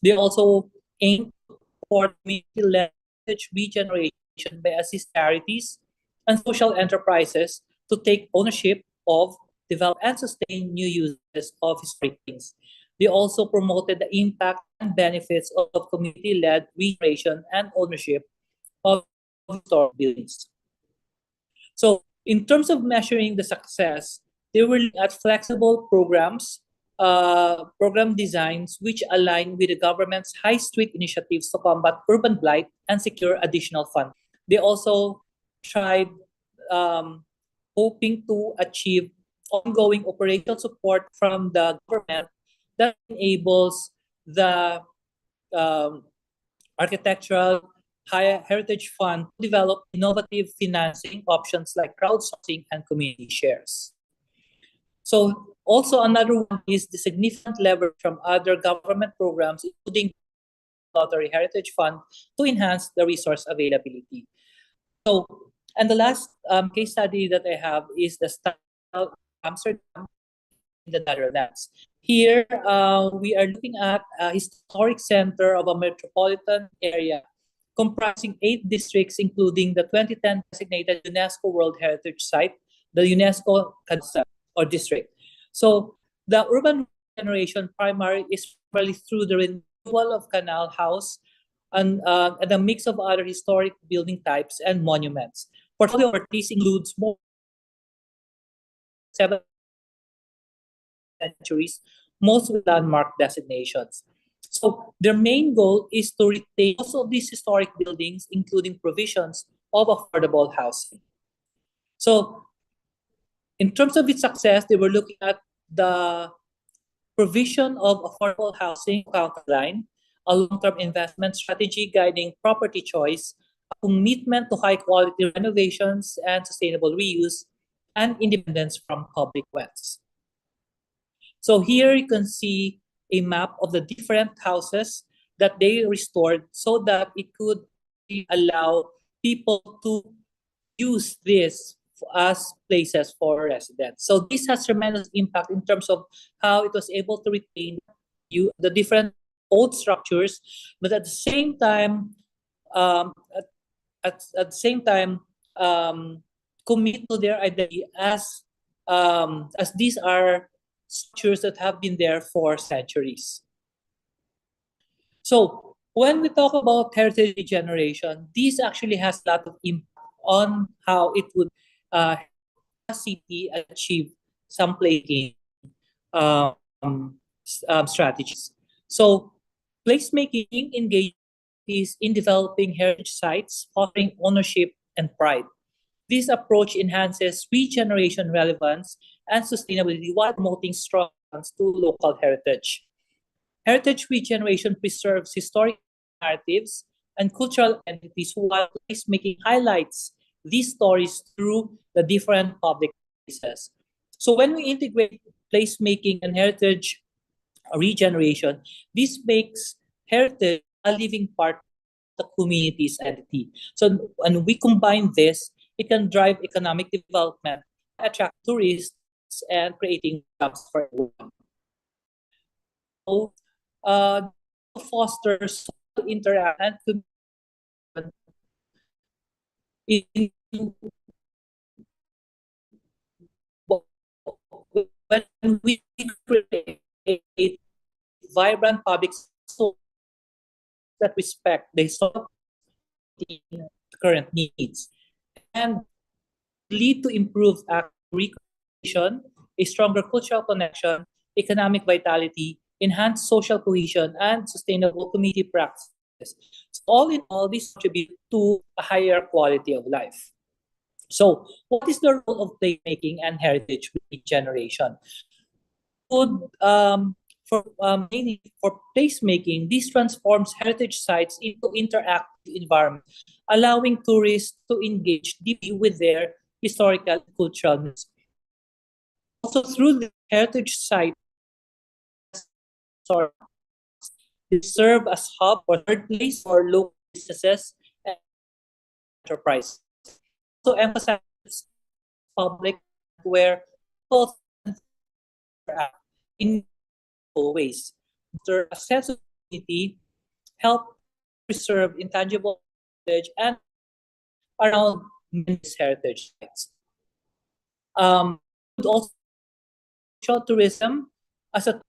They also aim to support community-led regeneration by assist charities and social enterprises to take ownership of, develop, and sustain new uses of historic buildings. They also promoted the impact and benefits of community-led regeneration and ownership of historic buildings. So in terms of measuring the success, they were looking at flexible programs, program designs which align with the government's high street initiatives to combat urban blight and secure additional funds. They also tried hoping to achieve ongoing operational support from the government that enables the Architectural Heritage Fund to develop innovative financing options like crowdsourcing and community shares. So also another one is the significant leverage from other government programs, including Lottery Heritage Fund, to enhance the resource availability. So, and the last case study that I have is the Style Amsterdam in the Netherlands. Here, we are looking at a historic center of a metropolitan area comprising 8 districts, including the 2010 designated UNESCO World Heritage Site, the UNESCO or district. So the urban regeneration primary is primarily through the renewal of canal house and a mix of other historic building types and monuments. Portfolio properties includes more 7 centuries, most with landmark designations. So their main goal is to retain most of these historic buildings, including provisions of affordable housing. So in terms of its success, they were looking at the provision of affordable housing line, a long-term investment strategy guiding property choice, a commitment to high-quality renovations and sustainable reuse, and independence from public wealth. So here you can see a map of the different houses that they restored so that it could allow people to use this as places for residents. So this has tremendous impact in terms of how it was able to retain the different old structures, but at the same time, commit to their identity as these are structures that have been there for centuries. So when we talk about heritage regeneration, this actually has a lot of impact on how it would city achieve some placemaking strategies. So placemaking engages in developing heritage sites, fostering ownership and pride. This approach enhances regeneration relevance and sustainability while promoting strong bonds to local heritage. Heritage regeneration preserves historic narratives and cultural entities, while placemaking highlights these stories through the different public places. So when we integrate placemaking and heritage regeneration, this makes heritage a living part of the community's identity. So when we combine this, it can drive economic development, attract tourists, and creating jobs for everyone. So, foster social interaction in and we create vibrant public schools that respect the historical current needs and lead to improved recreation, a stronger cultural connection, economic vitality, enhanced social cohesion, and sustainable community practices. So all in all, this contribute to a higher quality of life. So what is the role of playmaking and heritage regeneration? Mainly for placemaking, this transforms heritage sites into interactive environments, allowing tourists to engage deeply with their historical and cultural needs. Also, through the heritage site, they serve as hub or third place for local businesses and enterprises. Also, emphasizes public where both interact in ways. Their sense of community help preserve intangible heritage and around many heritage sites. Also social tourism as a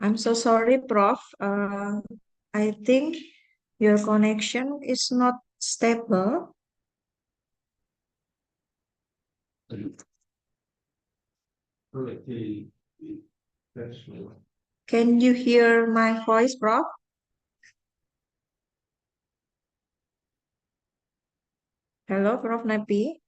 I'm so sorry, Prof. I think your connection is not stable. Can you hear my voice, Prof? Hello, Prof. Nappy.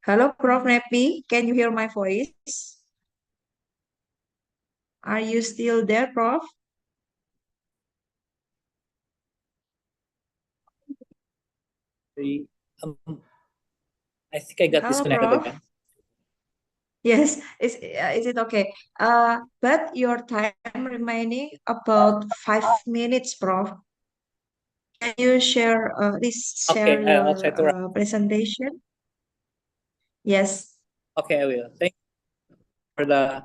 Hello, Prof. Nappy. Can you hear my voice? Are you still there, Prof? um, I think I got Hello, disconnected Prof. again. Yes, is it okay? But your time remaining about 5 minutes, Prof. Can you share Okay, I'll try to. your presentation? Yes. Okay, I will. Thank you for the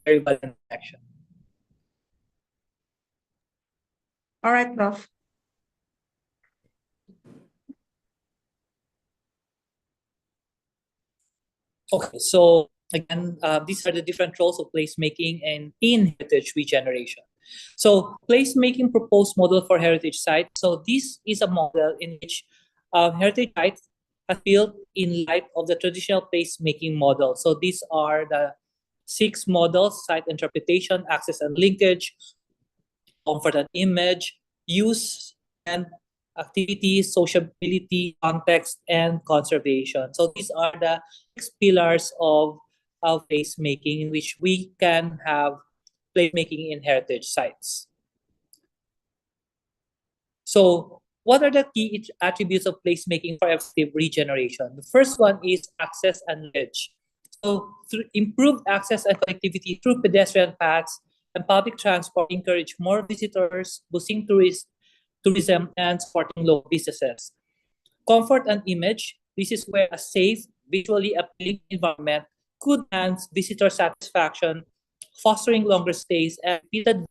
very bad connection. All right, Prof. Okay, so again, these are the different roles of placemaking and in heritage regeneration. So placemaking proposed model for heritage sites. So this is a model in which heritage sites are built in light of the traditional placemaking model. So these are the 6 models: site interpretation, access and linkage, comfort and image, use and activity, sociability, context, and conservation. So these are the 6 pillars of placemaking in which we can have placemaking in heritage sites. So what are the key attributes of placemaking for effective regeneration? The first one is access and linkage. So through improved access and connectivity through pedestrian paths and public transport encourage more visitors, boosting tourism and supporting local businesses. Comfort and image. This is where a safe, visually appealing environment could enhance visitor satisfaction, fostering longer stays and repeated.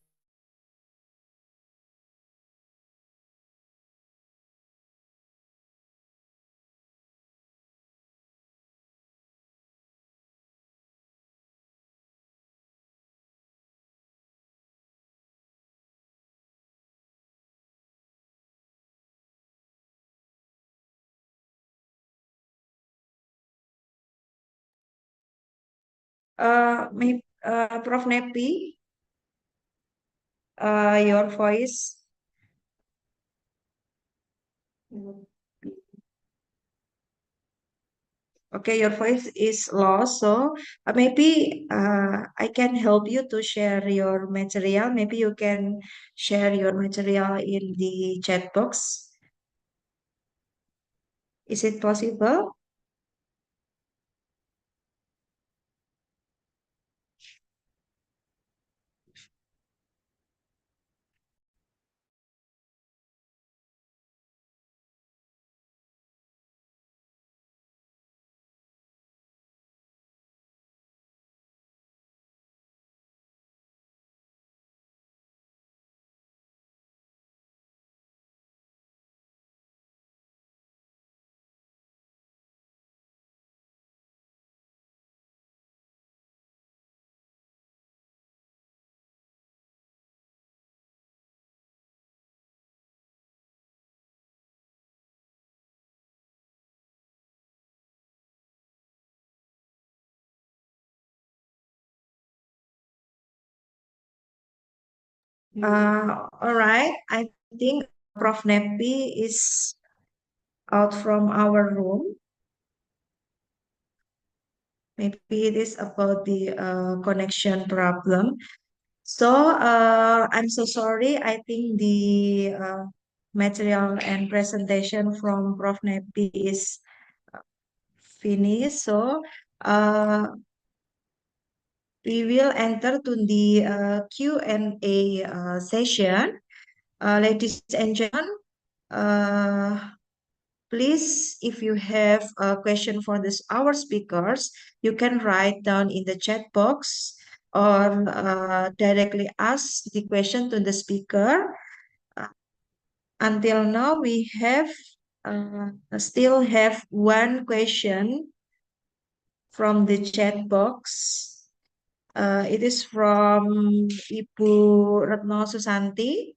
Prof. Nappy, your voice. Okay, your voice is low, so maybe I can help you to share your material. Maybe you can share your material in the chat box. Is it possible? All right. I think Prof. Nappy is out from our room. Maybe it is about the connection problem. So I'm so sorry. I think the material and presentation from Prof. Nappy is finished. So we will enter to the Q&A session. Ladies and gentlemen, please, if you have a question for our speakers, you can write down in the chat box or directly ask the question to the speaker. Until now, we have still have one question from the chat box. It is from Ibu Retno Susanti.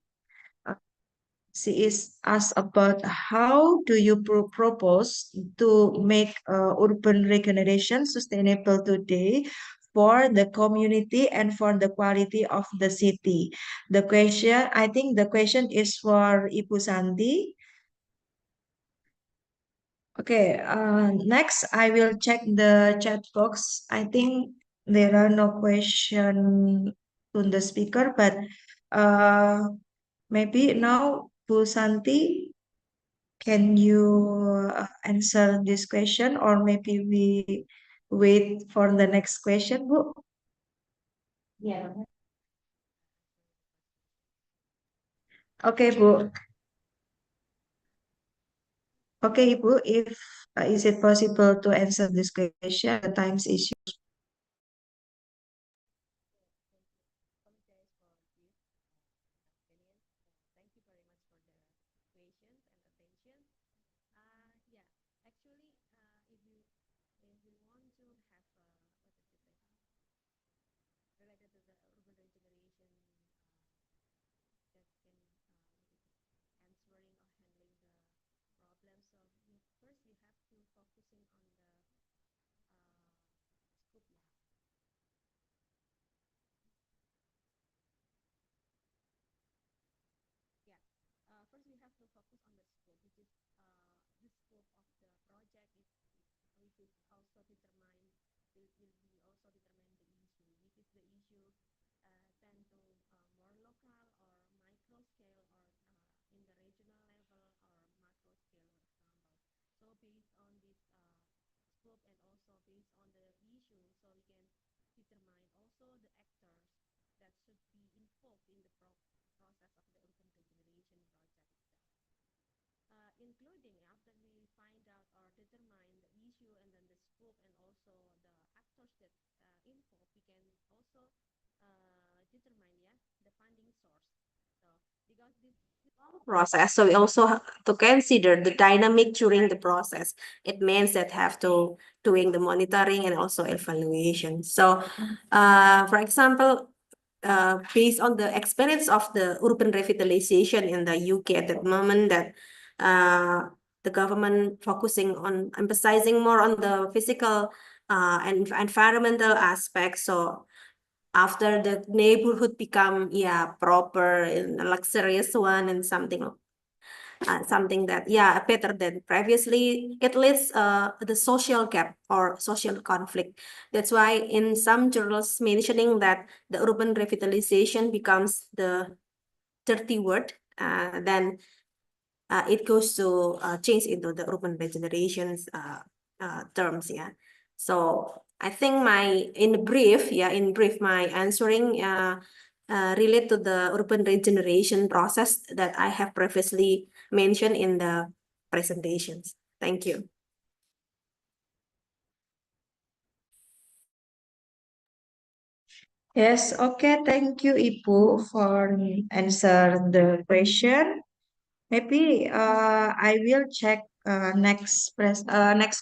She is asked about how do you propose to make urban regeneration sustainable today for the community and for the quality of the city. The question, I think the question is for Ibu Santi. Okay, next I will check the chat box. I think there are no question to the speaker, but maybe now Bu Santi, can you answer this question, or maybe we wait for the next question, Bu? Yeah. Okay, Bu. Okay, Ibu, if is it possible to answer this question? The time's issue. Process. So we also have to consider the dynamic during the process. It means that have to doing the monitoring and also evaluation. So, for example, based on the experience of the urban revitalization in the UK at that moment, that the government focusing on emphasizing more on the physical and environmental aspects. So after the neighborhood become proper and a luxurious one and something. something that, yeah, better than previously. It leads the social gap or social conflict. That's why in some journals mentioning that the urban revitalization becomes the dirty word, then it goes to change into the urban regenerations terms, yeah. So I think in brief, my answering relate to the urban regeneration process that I have previously mentioned in the presentations. Thank you. Yes, okay. Thank you, Ibu, for answer the question. Maybe I will check next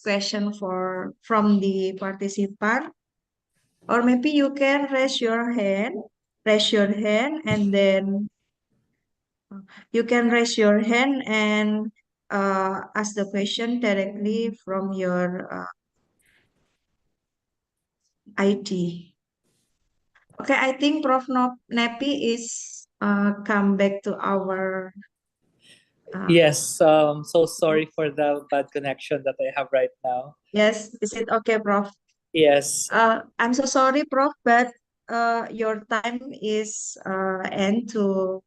question from the participant, or maybe you can raise your hand, and then you can raise your hand and ask the question directly from your ID. Okay, I think Prof. Nappy is come back to our. Yes, so sorry for the bad connection that I have right now. Yes, is it okay, Prof? Yes, I'm so sorry, Prof, but your time is end to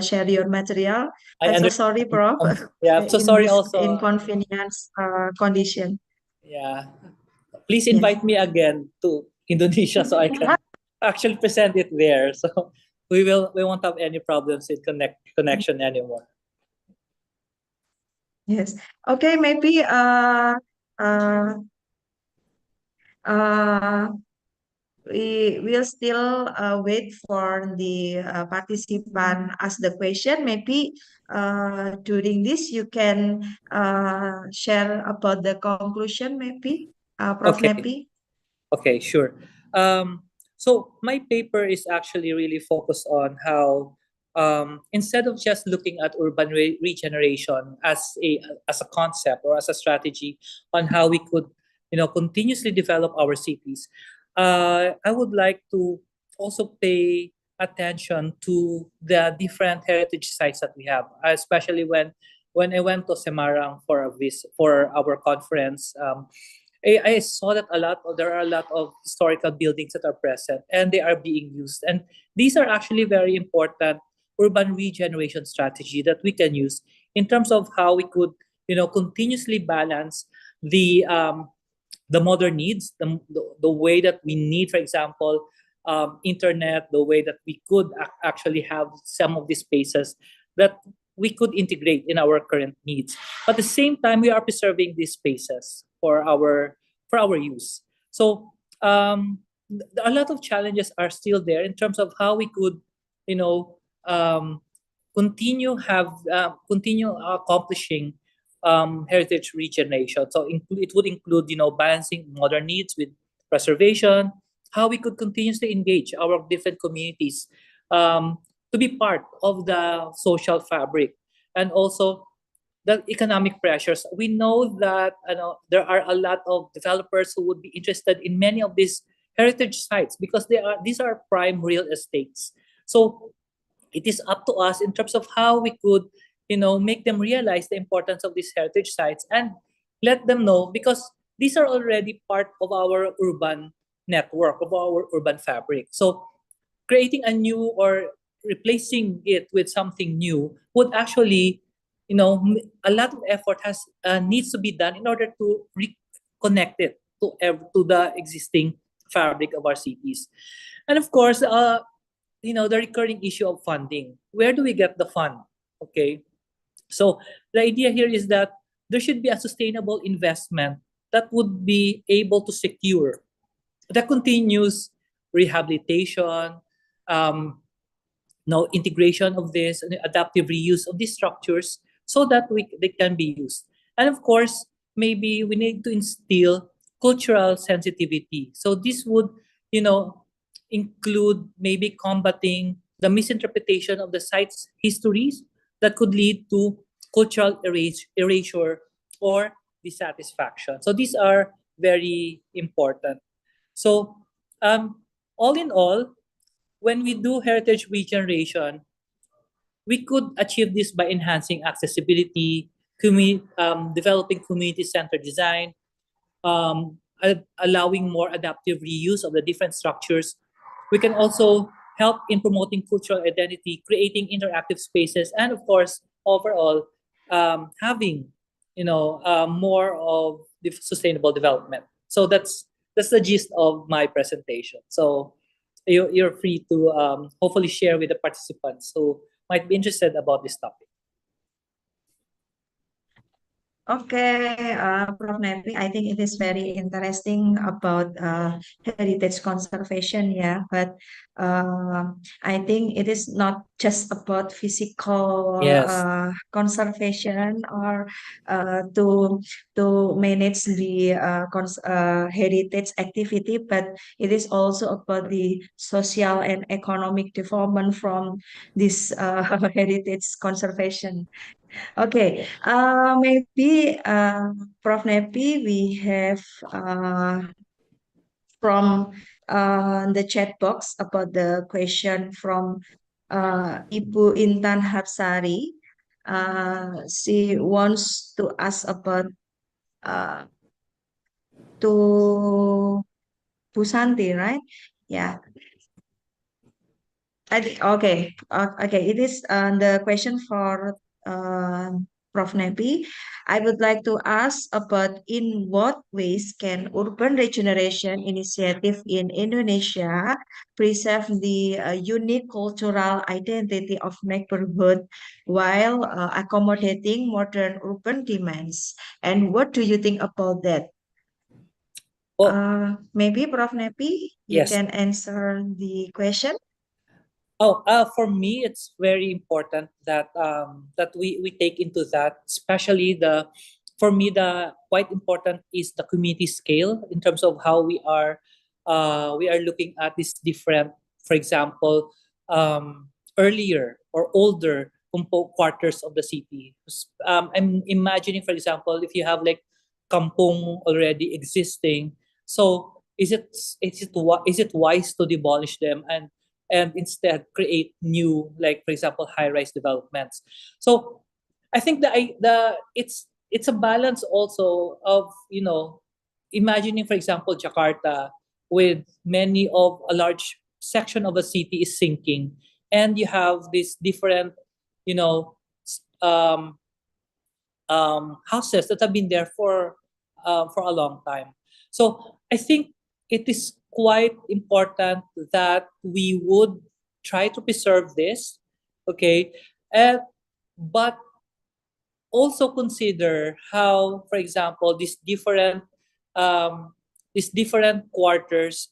share your material. I I'm so understand. sorry, Prof, Yeah, I'm so in sorry this also. inconvenience condition. Yeah, please Yes. invite me again to Indonesia so I can actually present it there. So we won't have any problems with connection anymore. Yes. Okay, maybe uh, we will still wait for the participant ask the question. Maybe during this you can share about the conclusion, maybe, Prof. Okay. Nappy. Okay, sure. So my paper is actually really focused on how instead of just looking at urban regeneration as a concept or as a strategy on how we could continuously develop our cities, I would like to also pay attention to the different heritage sites that we have, especially when I went to Semarang for our conference. I saw that there are a lot of historical buildings that are present and they are being used. And these are actually very important urban regeneration strategy that we can use in terms of how we could, continuously balance the modern needs, the way that we need, for example, internet, the way that we could actually have some of these spaces that we could integrate in our current needs. But at the same time, we are preserving these spaces for our use. So a lot of challenges are still there in terms of how we could, you know, um, continue accomplishing heritage regeneration. So it would include, balancing modern needs with preservation, how we could continuously engage our different communities to be part of the social fabric, and also the economic pressures. We know that there are a lot of developers who would be interested in many of these heritage sites because these are prime real estates. So it is up to us in terms of how we could, make them realize the importance of these heritage sites and let them know, because these are already part of our urban network, of our urban fabric. So creating a new or replacing it with something new would actually, a lot of effort needs to be done in order to reconnect it to the existing fabric of our cities. And of course, the recurring issue of funding. Where do we get the fund? Okay. So the idea here is that there should be a sustainable investment that would be able to secure the continuous rehabilitation, um, integration of this, and adaptive reuse of these structures so that they can be used. And of course, maybe we need to instill cultural sensitivity. So this would, include maybe combating the misinterpretation of the site's histories that could lead to cultural erasure or dissatisfaction. So these are very important. So all in all, when we do heritage regeneration, we could achieve this by enhancing accessibility, developing community-centered design, allowing more adaptive reuse of the different structures. We can also help in promoting cultural identity, creating interactive spaces, and of course, overall, having more of the sustainable development. So that's the gist of my presentation. So you're free to hopefully share with the participants who might be interested about this topic. Okay, Prof. Nappy, I think it is very interesting about heritage conservation, yeah. But I think it is not just about physical Yes. conservation or to manage the heritage activity, but it is also about the social and economic development from this heritage conservation. Okay, maybe Prof. Nappy, we have from the chat box about the question from Ibu Intan Hapsari. She wants to ask about to Bu Santy, right? Yeah. Okay, okay. It is the question for Prof. Nappy. I would like to ask about in what ways can urban regeneration initiative in Indonesia preserve the unique cultural identity of neighborhood while accommodating modern urban demands? And what do you think about that? Well, Maybe Prof. Nappy, you yes. can answer the question. For me, it's very important that that we take into that, especially for me, the quite important is the community scale in terms of how we are looking at these different, for example, earlier or older quarters of the city. I'm imagining, for example, if you have like kampong already existing, so is it wise to demolish them and instead create new, like for example, high-rise developments? So I think it's a balance also of imagining, for example, Jakarta with many of a large section of a city is sinking, and you have these different you know um, houses that have been there for a long time. So I think it is quite important that we would try to preserve this, okay, but also consider how, for example, these different quarters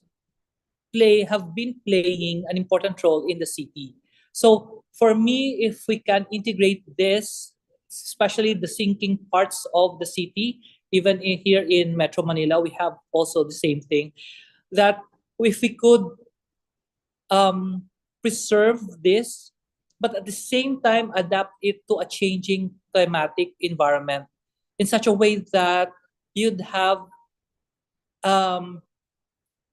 have been playing an important role in the city. So for me, if we can integrate this, especially the sinking parts of the city, even here in Metro Manila, we have also the same thing, that if we could preserve this, but at the same time adapt it to a changing climatic environment in such a way that you'd have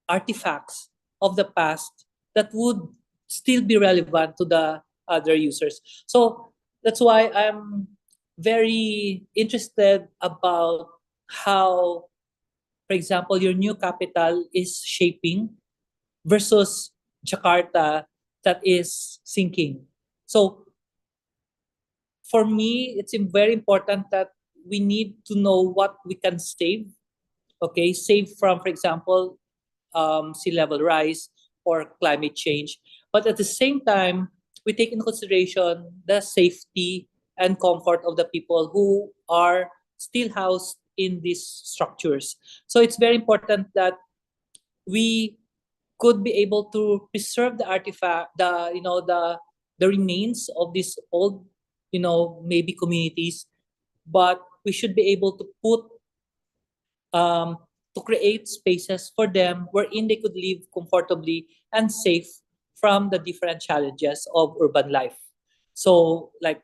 artifacts of the past that would still be relevant to the other users. So that's why I'm very interested about how, for example, your new capital is shaping versus Jakarta that is sinking. So for me, it's very important that we need to know what we can save. Okay, save from, for example, sea level rise or climate change. But at the same time, we take into consideration the safety and comfort of the people who are still housed in these structures. So it's very important that we could be able to preserve the artifact, the remains of these old, maybe communities, but we should be able to put to create spaces for them wherein they could live comfortably and safe from the different challenges of urban life. So, like,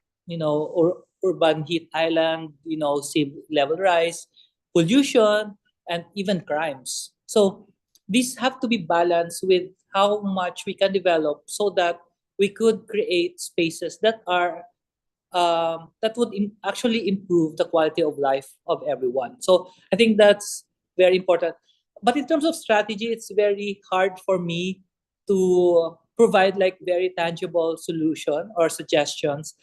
urban heat island, sea level rise, pollution, and even crimes. So, these have to be balanced with how much we can develop so that we could create spaces that are that would actually improve the quality of life of everyone. So I think that's very important. But in terms of strategy, it's very hard for me to provide like very tangible solution or suggestions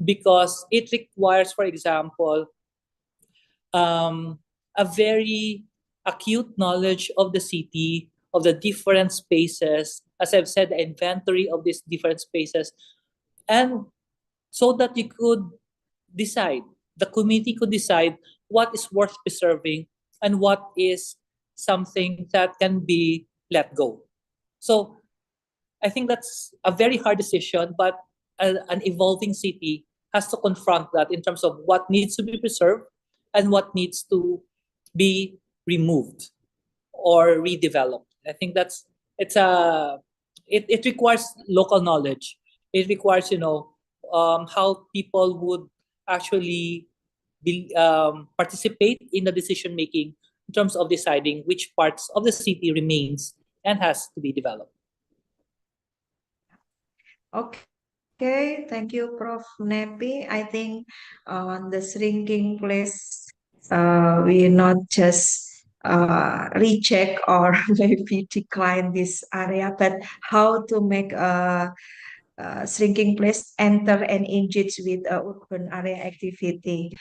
because it requires, for example, a very acute knowledge of the city, of the different spaces, as I've said, the inventory of these different spaces, and so that you could decide, the committee could decide what is worth preserving and what is something that can be let go. So I think that's a very hard decision, but an evolving city has to confront that in terms of what needs to be preserved and what needs to be removed or redeveloped. I think it requires local knowledge. It requires how people would actually participate in the decision making in terms of deciding which parts of the city remains and has to be developed. Okay, thank you, Prof. Nappy. I think on the shrinking place, we not just recheck or maybe decline this area, but how to make a shrinking place enter and engage with urban area activity.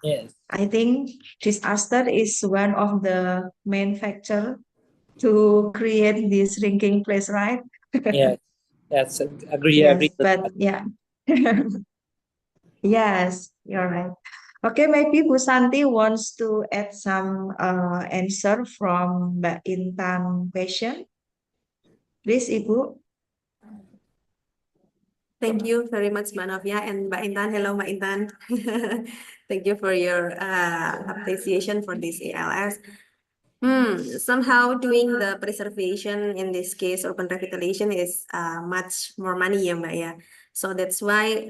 Yes. I think disaster is one of the main factor to create this shrinking place, right? Yes. Yes. Agree. Yes, Agree. but yeah. Yes, you're right. Okay, maybe Bu Santi wants to add some answer from Mbak Intan question. Please, Ibu. Thank you very much, Mbak Novia and Mbak Intan. Hello, Mbak Intan. Thank you for your appreciation for this ALS. Somehow doing the preservation, in this case, urban revitalization is much more money, ya, Mbak, ya. So that's why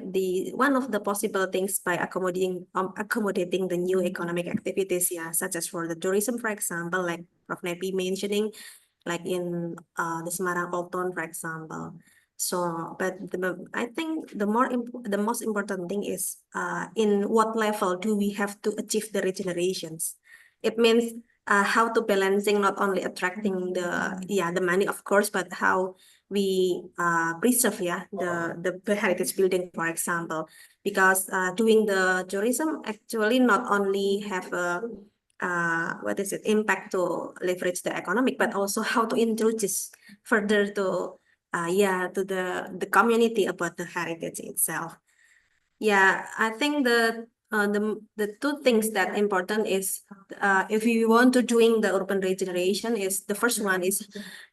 one of the possible things by accommodating the new economic activities, yeah, such as for the tourism, for example, like Prof. Nappy mentioning, like in the Semarang Old Town, for example. So, but I think the most important thing is in what level do we have to achieve the regenerations? It means how to balancing not only attracting the money, of course, but how we preserve the heritage building, for example, because doing the tourism actually not only have a impact to leverage the economic, but also how to introduce further to the community about the heritage itself. Yeah, I think the two things that important is if you want to doing the urban regeneration, is the first one is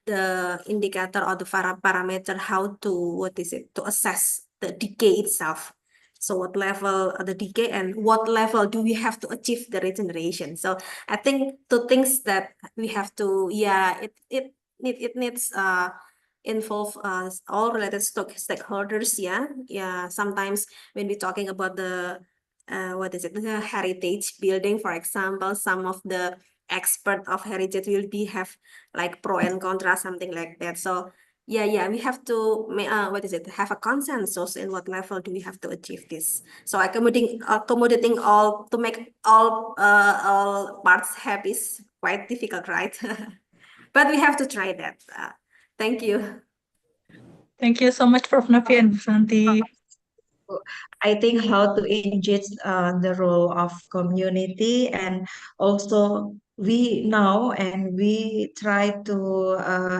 the indicator or the parameter how to to assess the decay itself. So what level of the decay and what level do we have to achieve the regeneration? So I think two things that we have to it needs involve all related stakeholders. Sometimes when we're talking about the the heritage building, for example, some of the expert of heritage will have like pro and contra, something like that. So we have to have a consensus in what level do we have to achieve this. So accommodating all to make all parts happy is quite difficult, right? But we have to try that. Thank you. Thank you so much, Prof. Nappy and Santy. I think how to engage the role of community, and also we know and we try to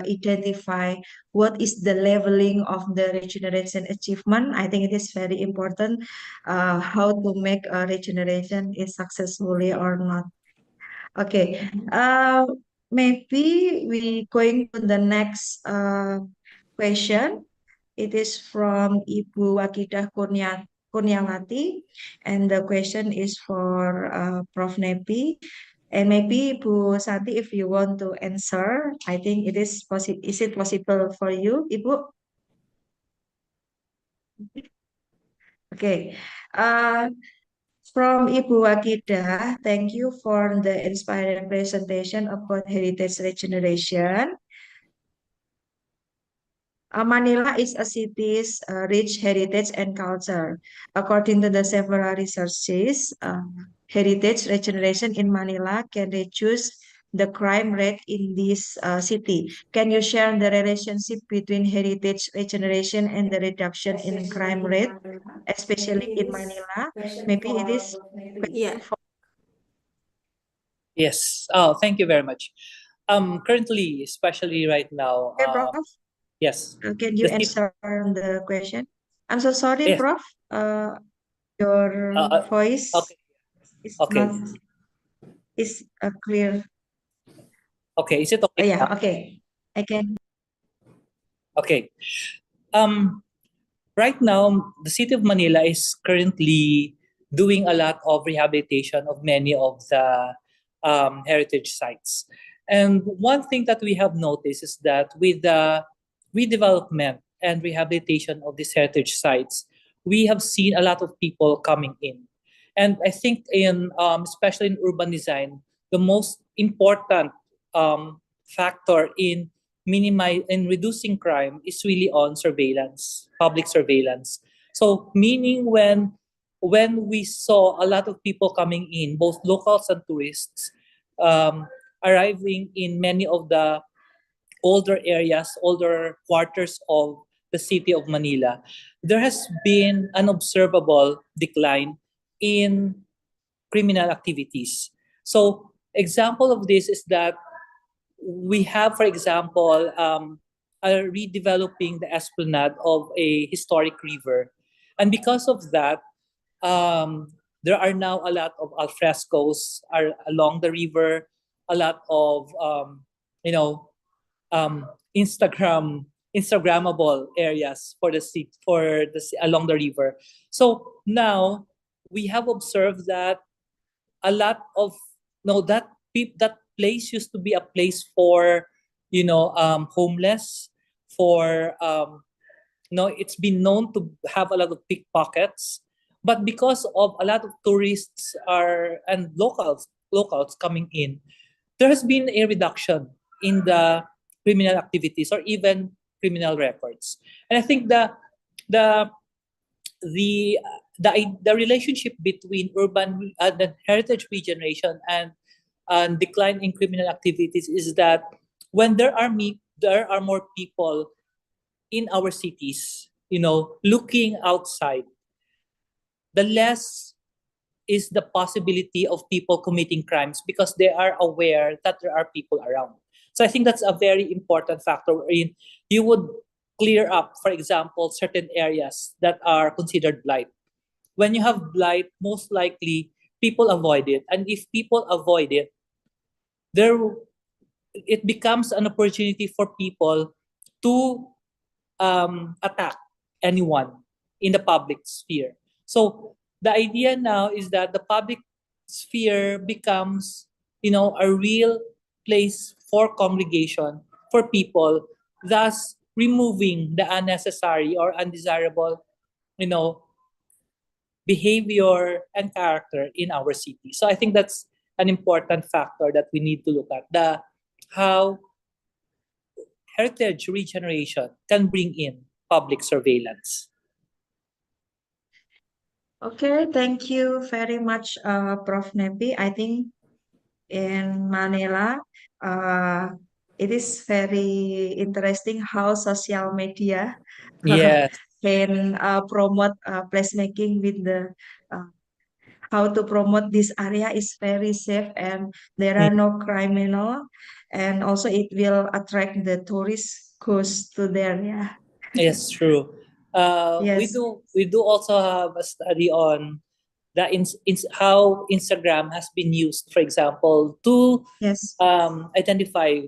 identify what is the leveling of the regeneration achievement. I think it is very important how to make a regeneration is successfully or not. Okay, maybe we going to the next question. It is from Ibu Wakidah Kurniawati, and the question is for Prof. Nappy. And maybe Ibu Santi, if you want to answer, I think it is possible. Is it possible for you, Ibu? Okay. From Ibu Wakidah, thank you for the inspiring presentation about heritage regeneration. Manila is a city's rich heritage and culture. According to the several researches, heritage regeneration in Manila can reduce the crime rate in this city. Can you share the relationship between heritage regeneration and the reduction in crime rate, especially in Manila? Maybe it is Yeah. question for Yes. Oh, thank you very much. Currently, especially right now, Prof. yes, Can you the city, answer the question? I'm so sorry, yes, Prof. Your voice okay, is okay, not is clear. okay. Is it okay Yeah, now? okay. I can. Okay. Um, right now, the city of Manila is currently doing a lot of rehabilitation of many of the heritage sites. And one thing that we have noticed is that with the redevelopment and rehabilitation of these heritage sites, we have seen a lot of people coming in. And I think in especially in urban design, the most important factor in reducing crime is really on surveillance, public surveillance. So meaning when we saw a lot of people coming in, both locals and tourists, um, arriving in many of the older areas, older quarters of the city of Manila, there has been an observable decline in criminal activities. So example of this is that we have, for example, redeveloping the esplanade of a historic river. And because of that, there are now a lot of alfrescoes are along the river, a lot of, you know, Instagrammable areas for the sea, along the river. So now we have observed that a lot of no that place used to be a place for homeless, for it's been known to have a lot of pickpockets, but because of a lot of tourists are and locals coming in, there has been a reduction in the criminal activities or even criminal records. And I think the the the relationship between urban the heritage regeneration and decline in criminal activities is that when there are more people in our cities, looking outside, the less is the possibility of people committing crimes because they are aware that there are people around. So I think that's a very important factor wherein you would clear up, for example, certain areas that are considered blight. When you have blight, most likely people avoid it. And if people avoid it, there it becomes an opportunity for people to attack anyone in the public sphere. So the idea now is that the public sphere becomes, a real place for congregation for people, thus removing the unnecessary or undesirable, you know, behavior and character in our city. So I think that's an important factor that we need to look at, the how heritage regeneration can bring in public surveillance. Okay, thank you very much, Prof. Nappy. I think in Manila, it is very interesting how social media Yes, can promote placemaking with the how to promote this area is very safe and there are no criminal, and also it will attract the tourists goes to there. Yeah. yes, true. We Yes. do also have a study on how Instagram has been used, for example, to Yes. identify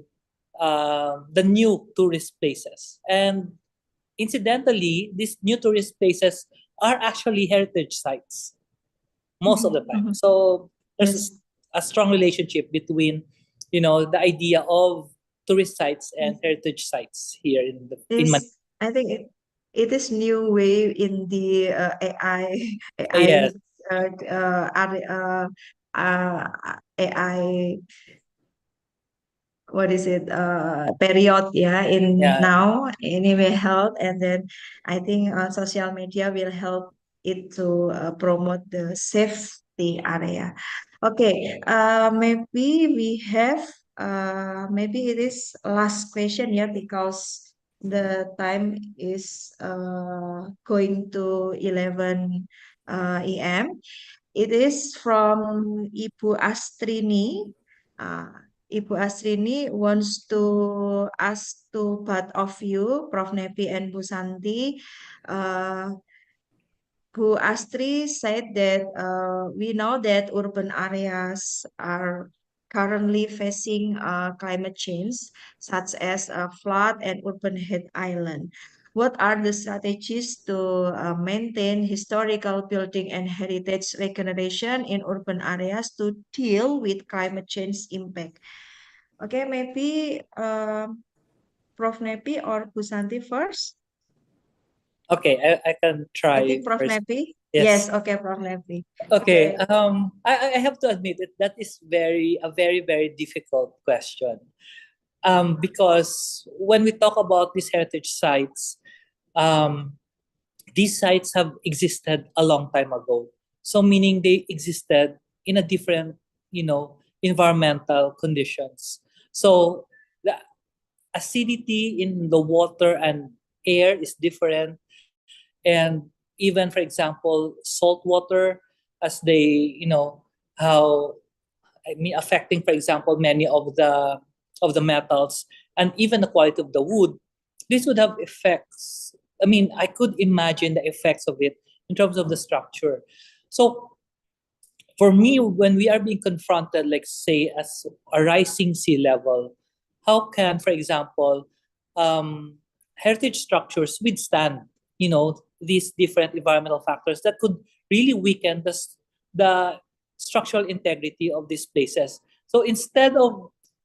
the new tourist places. And incidentally, these new tourist places are actually heritage sites most of the time. Mhm. So there's Yes. a strong relationship between, the idea of tourist sites and heritage sites here in Manila. This, I think it is new way in the AI Yes, AI AI what is it period in Yeah. now anyway health, and then I think social media will help it to promote the safety area. Okay, maybe we have maybe it is last question because the time is going to 11 a.m. It is from Ibu Astrini. Uh, Ibu Astrini wants to ask to both of you, Prof. Nappy and Bu Santy. Bu Astri said that we know that urban areas are currently facing climate change, such as flood and urban heat island. What are the strategies to maintain historical building and heritage regeneration in urban areas to deal with climate change impact? Okay, maybe Prof. Nappy or Bu Santy first? Okay, I can try I think Prof. first. Nappy? Yes. Yes, okay, Prof. Nappy. Okay. Okay. I have to admit it, that is a very difficult question. Because when we talk about these heritage sites, these sites have existed a long time ago. So meaning they existed in a different, environmental conditions. So the acidity in the water and air is different. And even, for example, salt water, as they, how, affecting, for example, many of the metals, and even the quality of the wood, this would have effects. I could imagine the effects of it in terms of the structure. So for me, when we are being confronted, like say, as a rising sea level, how can, for example, heritage structures withstand, these different environmental factors that could really weaken the structural integrity of these places? So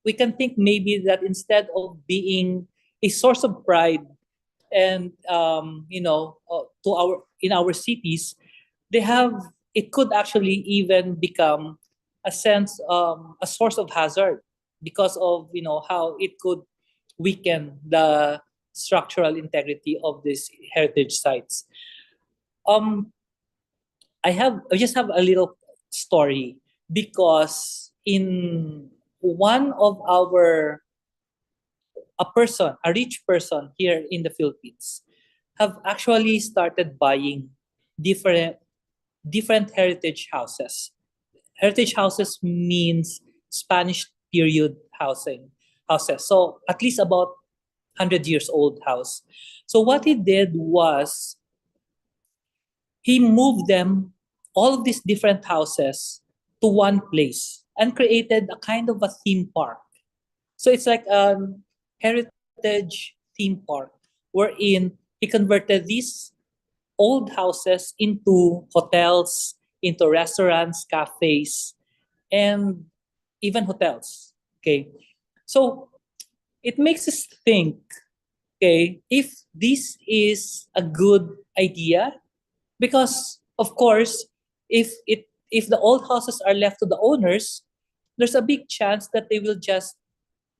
we can think maybe that instead of being a source of pride and to our cities, they have it could actually even become a source of hazard, because of how it could weaken the structural integrity of these heritage sites. um I just have a little story, because in one of our a rich person here in the Philippines, have actually started buying different heritage houses. Heritage houses means Spanish period houses. So at least about 100 years old house. So what he did was he moved them, all of these different houses, to one place and created a kind of a theme park. So it's like a heritage theme park wherein he converted these old houses into hotels, into restaurants, cafes, and even hotels. Okay. So it makes us think, okay, if this is a good idea, because of course, if the old houses are left to the owners, there's a big chance that they will just,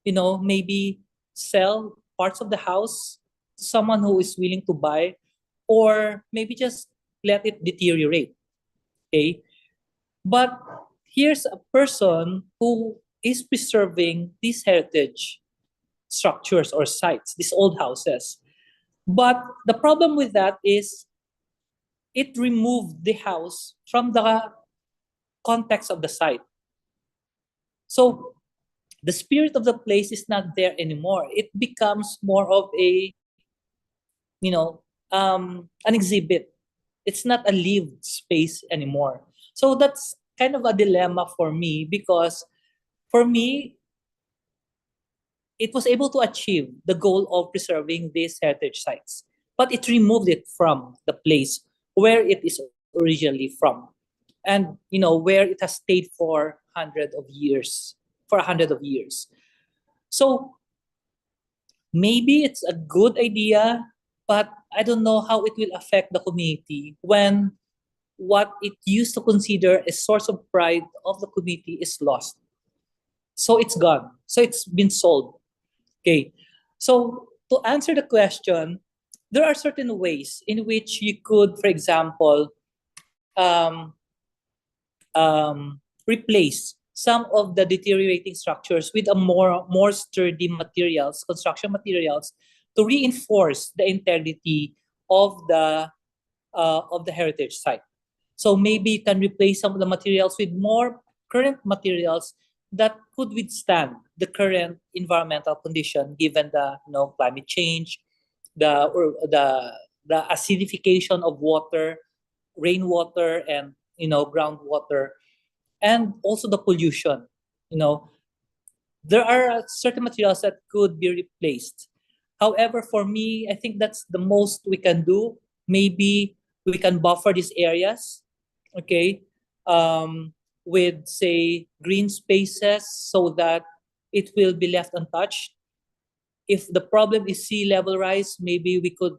maybe sell parts of the house to someone who is willing to buy, or maybe just let it deteriorate. Okay. But here's a person who is preserving these heritage structures or sites, these old houses. But the problem with that is it removed the house from the context of the site. So the spirit of the place is not there anymore. It becomes more of an exhibit. It's not a lived space anymore. So that's kind of a dilemma for me, because for me, it was able to achieve the goal of preserving these heritage sites, but it removed it from the place where it is originally from, and where it has stayed for hundreds of years. So maybe it's a good idea, but I don't know how it will affect the community when what it used to consider a source of pride of the community is lost. So it's gone. So it's been sold. Okay. So to answer the question, there are certain ways in which you could, for example, um, replace some of the deteriorating structures with a more sturdy materials, construction materials, to reinforce the integrity of the heritage site. So maybe you can replace some of the materials with more current materials that could withstand the current environmental condition, given the climate change, the acidification of water, rainwater, and groundwater, and also the pollution. You know, there are certain materials that could be replaced. However, for me, I think that's the most we can do. Maybe we can buffer these areas, okay, with, say, green spaces so that it will be left untouched. If the problem is sea level rise, maybe we could,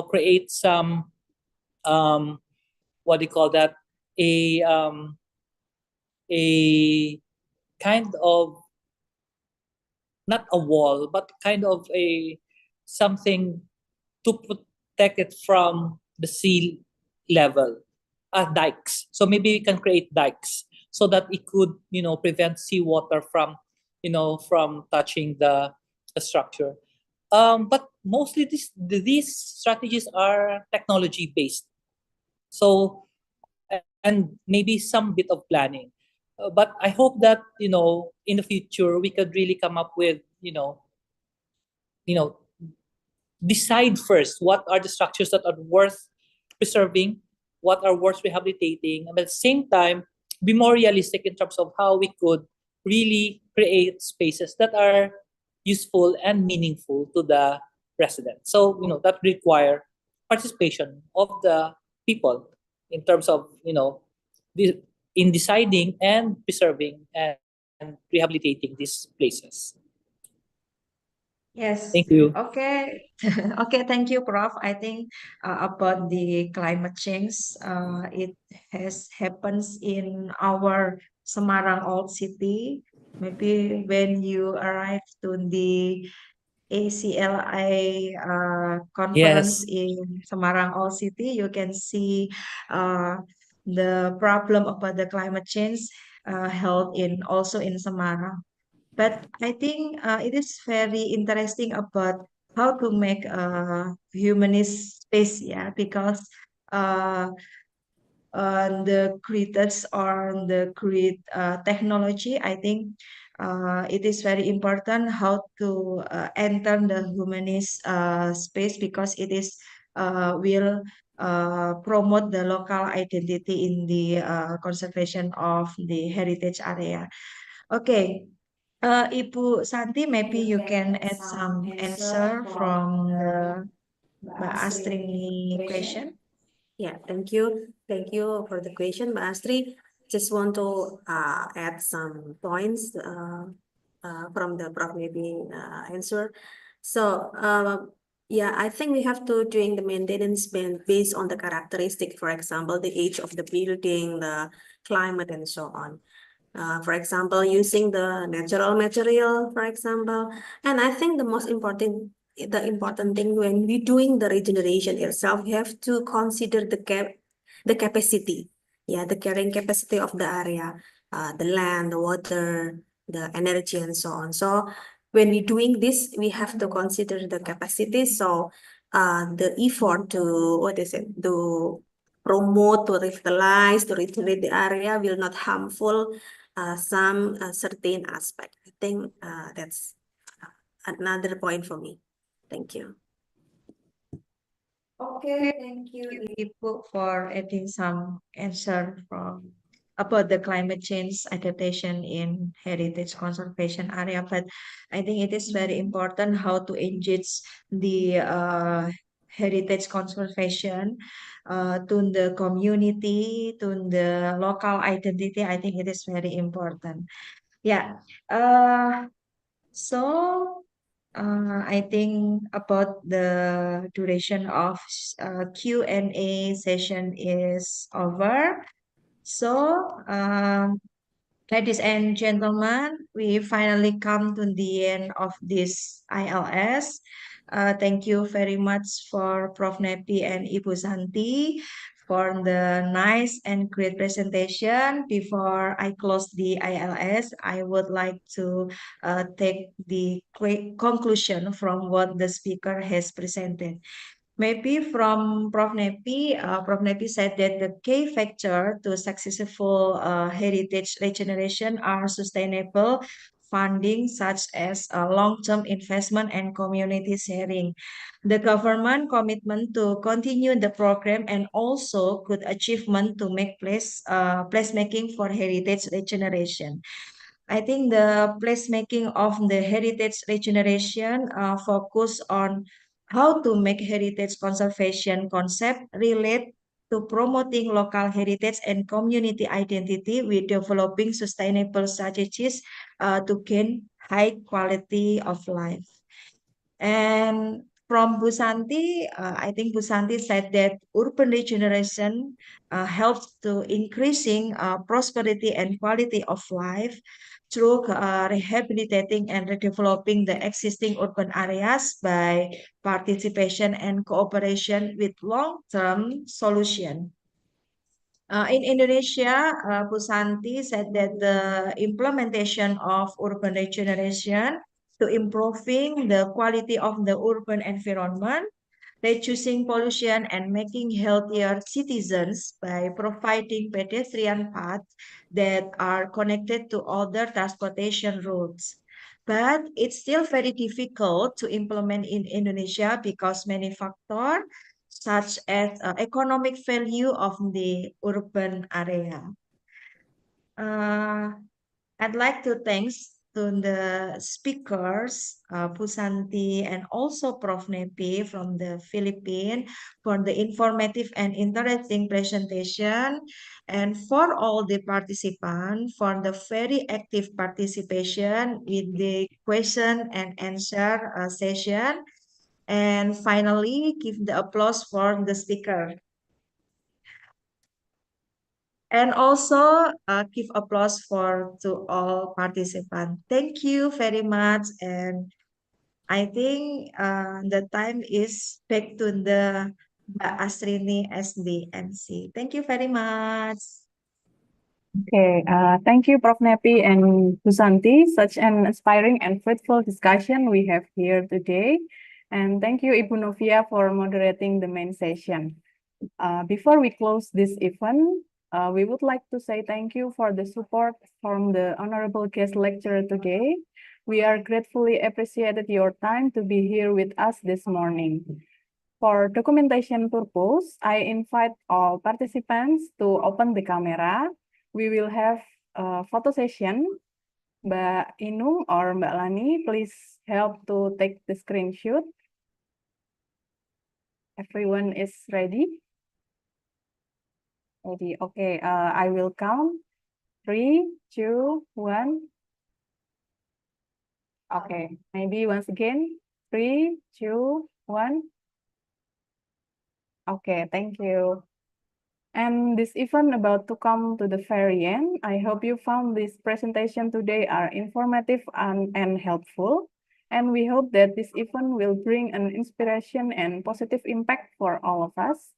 create some, what do you call that, a a kind of, not a wall, but kind of a something to protect it from the sea level, dikes. So maybe we can create dikes so that it could, prevent seawater from, from touching the structure. But mostly these strategies are technology based. So, and maybe some bit of planning. But I hope that, in the future we could really come up with, you know, decide first what are the structures that are worth preserving, what are worth rehabilitating, and at the same time be more realistic in terms of how we could really create spaces that are useful and meaningful to the residents. So, that require participation of the people in terms of, in deciding and preserving and rehabilitating these places. Yes. Thank you. Okay. Okay. Thank you, Prof. I think about the climate change, it has happens in our Semarang Old City. Maybe when you arrive to the ACLI conference Yes. in Semarang Old City, you can see the problem about the climate change held in also in Semarang. But I think it is very interesting about how to make a humanist space, yeah, because uh, the creators or the create technology, I think it is very important how to enter the humanist space because it is will promote the local identity in the conservation of the heritage area. Okay, Ibu Santi, maybe you can add some answer from the Mbak Astri question. Yeah, thank you. Thank you for the question, Mbak Astri. Just want to add some points from the Prof maybe answer. So yeah, I think we have to doing the maintenance based on the characteristic, for example, the age of the building, the climate, and so on. For example, using the natural material, for example. And I think the important thing when we doing the regeneration itself, we have to consider the capacity, yeah, the carrying capacity of the area, the land, the water, the energy, and so on. So when we doing this, we have to consider the capacity. So the effort to to promote, to revitalize, to regenerate the area will not harmful some certain aspect. I think that's another point for me. Thank you. Okay, thank you, Ibu, for adding some answer from about the climate change adaptation in heritage conservation area. But I think it is very important how to engage the heritage conservation to the community, to the local identity. I think it is very important. Yeah. So I think about the duration of Q&A session is over. So Ladies and gentlemen, we finally come to the end of this ILS. Thank you very much for Prof. Nappy and Ibu Santy for the nice and great presentation. Before I close the ILS, I would like to take the quick conclusion from what the speaker has presented. Maybe from Prof. Nappy, Prof. Nappy said that the key factor to successful heritage regeneration are sustainable funding such as long-term investment and community sharing. The government commitment to continue the program and also good achievement to make placemaking for heritage regeneration. I think the placemaking of the heritage regeneration focus on how to make heritage conservation concept relate to promoting local heritage and community identity with developing sustainable strategies to gain high quality of life. And from Bu Santy, I think Bu Santy said that urban regeneration helps to increasing prosperity and quality of life through rehabilitating and redeveloping the existing urban areas by participation and cooperation with long-term solution. In Indonesia, Bu Santy said that the implementation of urban regeneration to improving the quality of the urban environment, reducing pollution and making healthier citizens by providing pedestrian paths that are connected to other transportation routes. But it's still very difficult to implement in Indonesia because many factors such as economic value of the urban area. I'd like to thanks to the speakers, Bu Santy and also Prof. Nappy from the Philippines for the informative and interesting presentation, and for all the participants for the very active participation with the question and answer session. And finally, give the applause for the speaker. And also give applause to all participants. Thank you very much. And I think the time is back to the Mbak Astrini as the MC. Thank you very much. Okay, thank you, Prof. Nappy and Bu Santy. Such an inspiring and fruitful discussion we have here today. And thank you, Ibu Novia, for moderating the main session. Before we close this event, we would like to say thank you for the support from the honorable guest lecturer today. We are gratefully appreciated your time to be here with us this morning. For documentation purpose, I invite all participants to open the camera. We will have a photo session. Mbak Inung or Mbak Lani, please help to take the screenshot. Everyone is ready? Ready. Okay, I will count. 3, 2, 1. Okay, maybe once again. 3, 2, 1. Okay, thank you. And this event about to come to the very end. I hope you found this presentation today are informative and helpful. And we hope that this event will bring an inspiration and positive impact for all of us.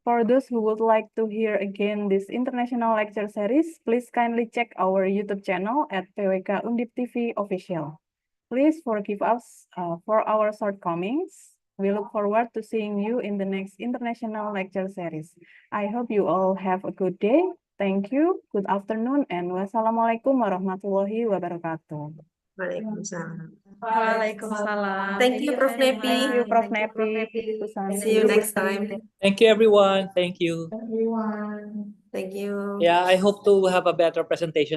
For those who would like to hear again this international lecture series, please kindly check our YouTube channel at PWK Undip TV Official. Please forgive us for our shortcomings. We look forward to seeing you in the next international lecture series. I hope you all have a good day. Thank you. Good afternoon and wassalamualaikum warahmatullahi wabarakatuh. Waalaikumsalam. Waalaikumsalam. Thank you, Prof. very Nappy. Thank you, Prof. much. Thank you, Prof. Nappy. Nappy. Bu Santy. See you next time. Thank you, everyone. Thank you. Thank you. Yeah, I hope to have a better presentation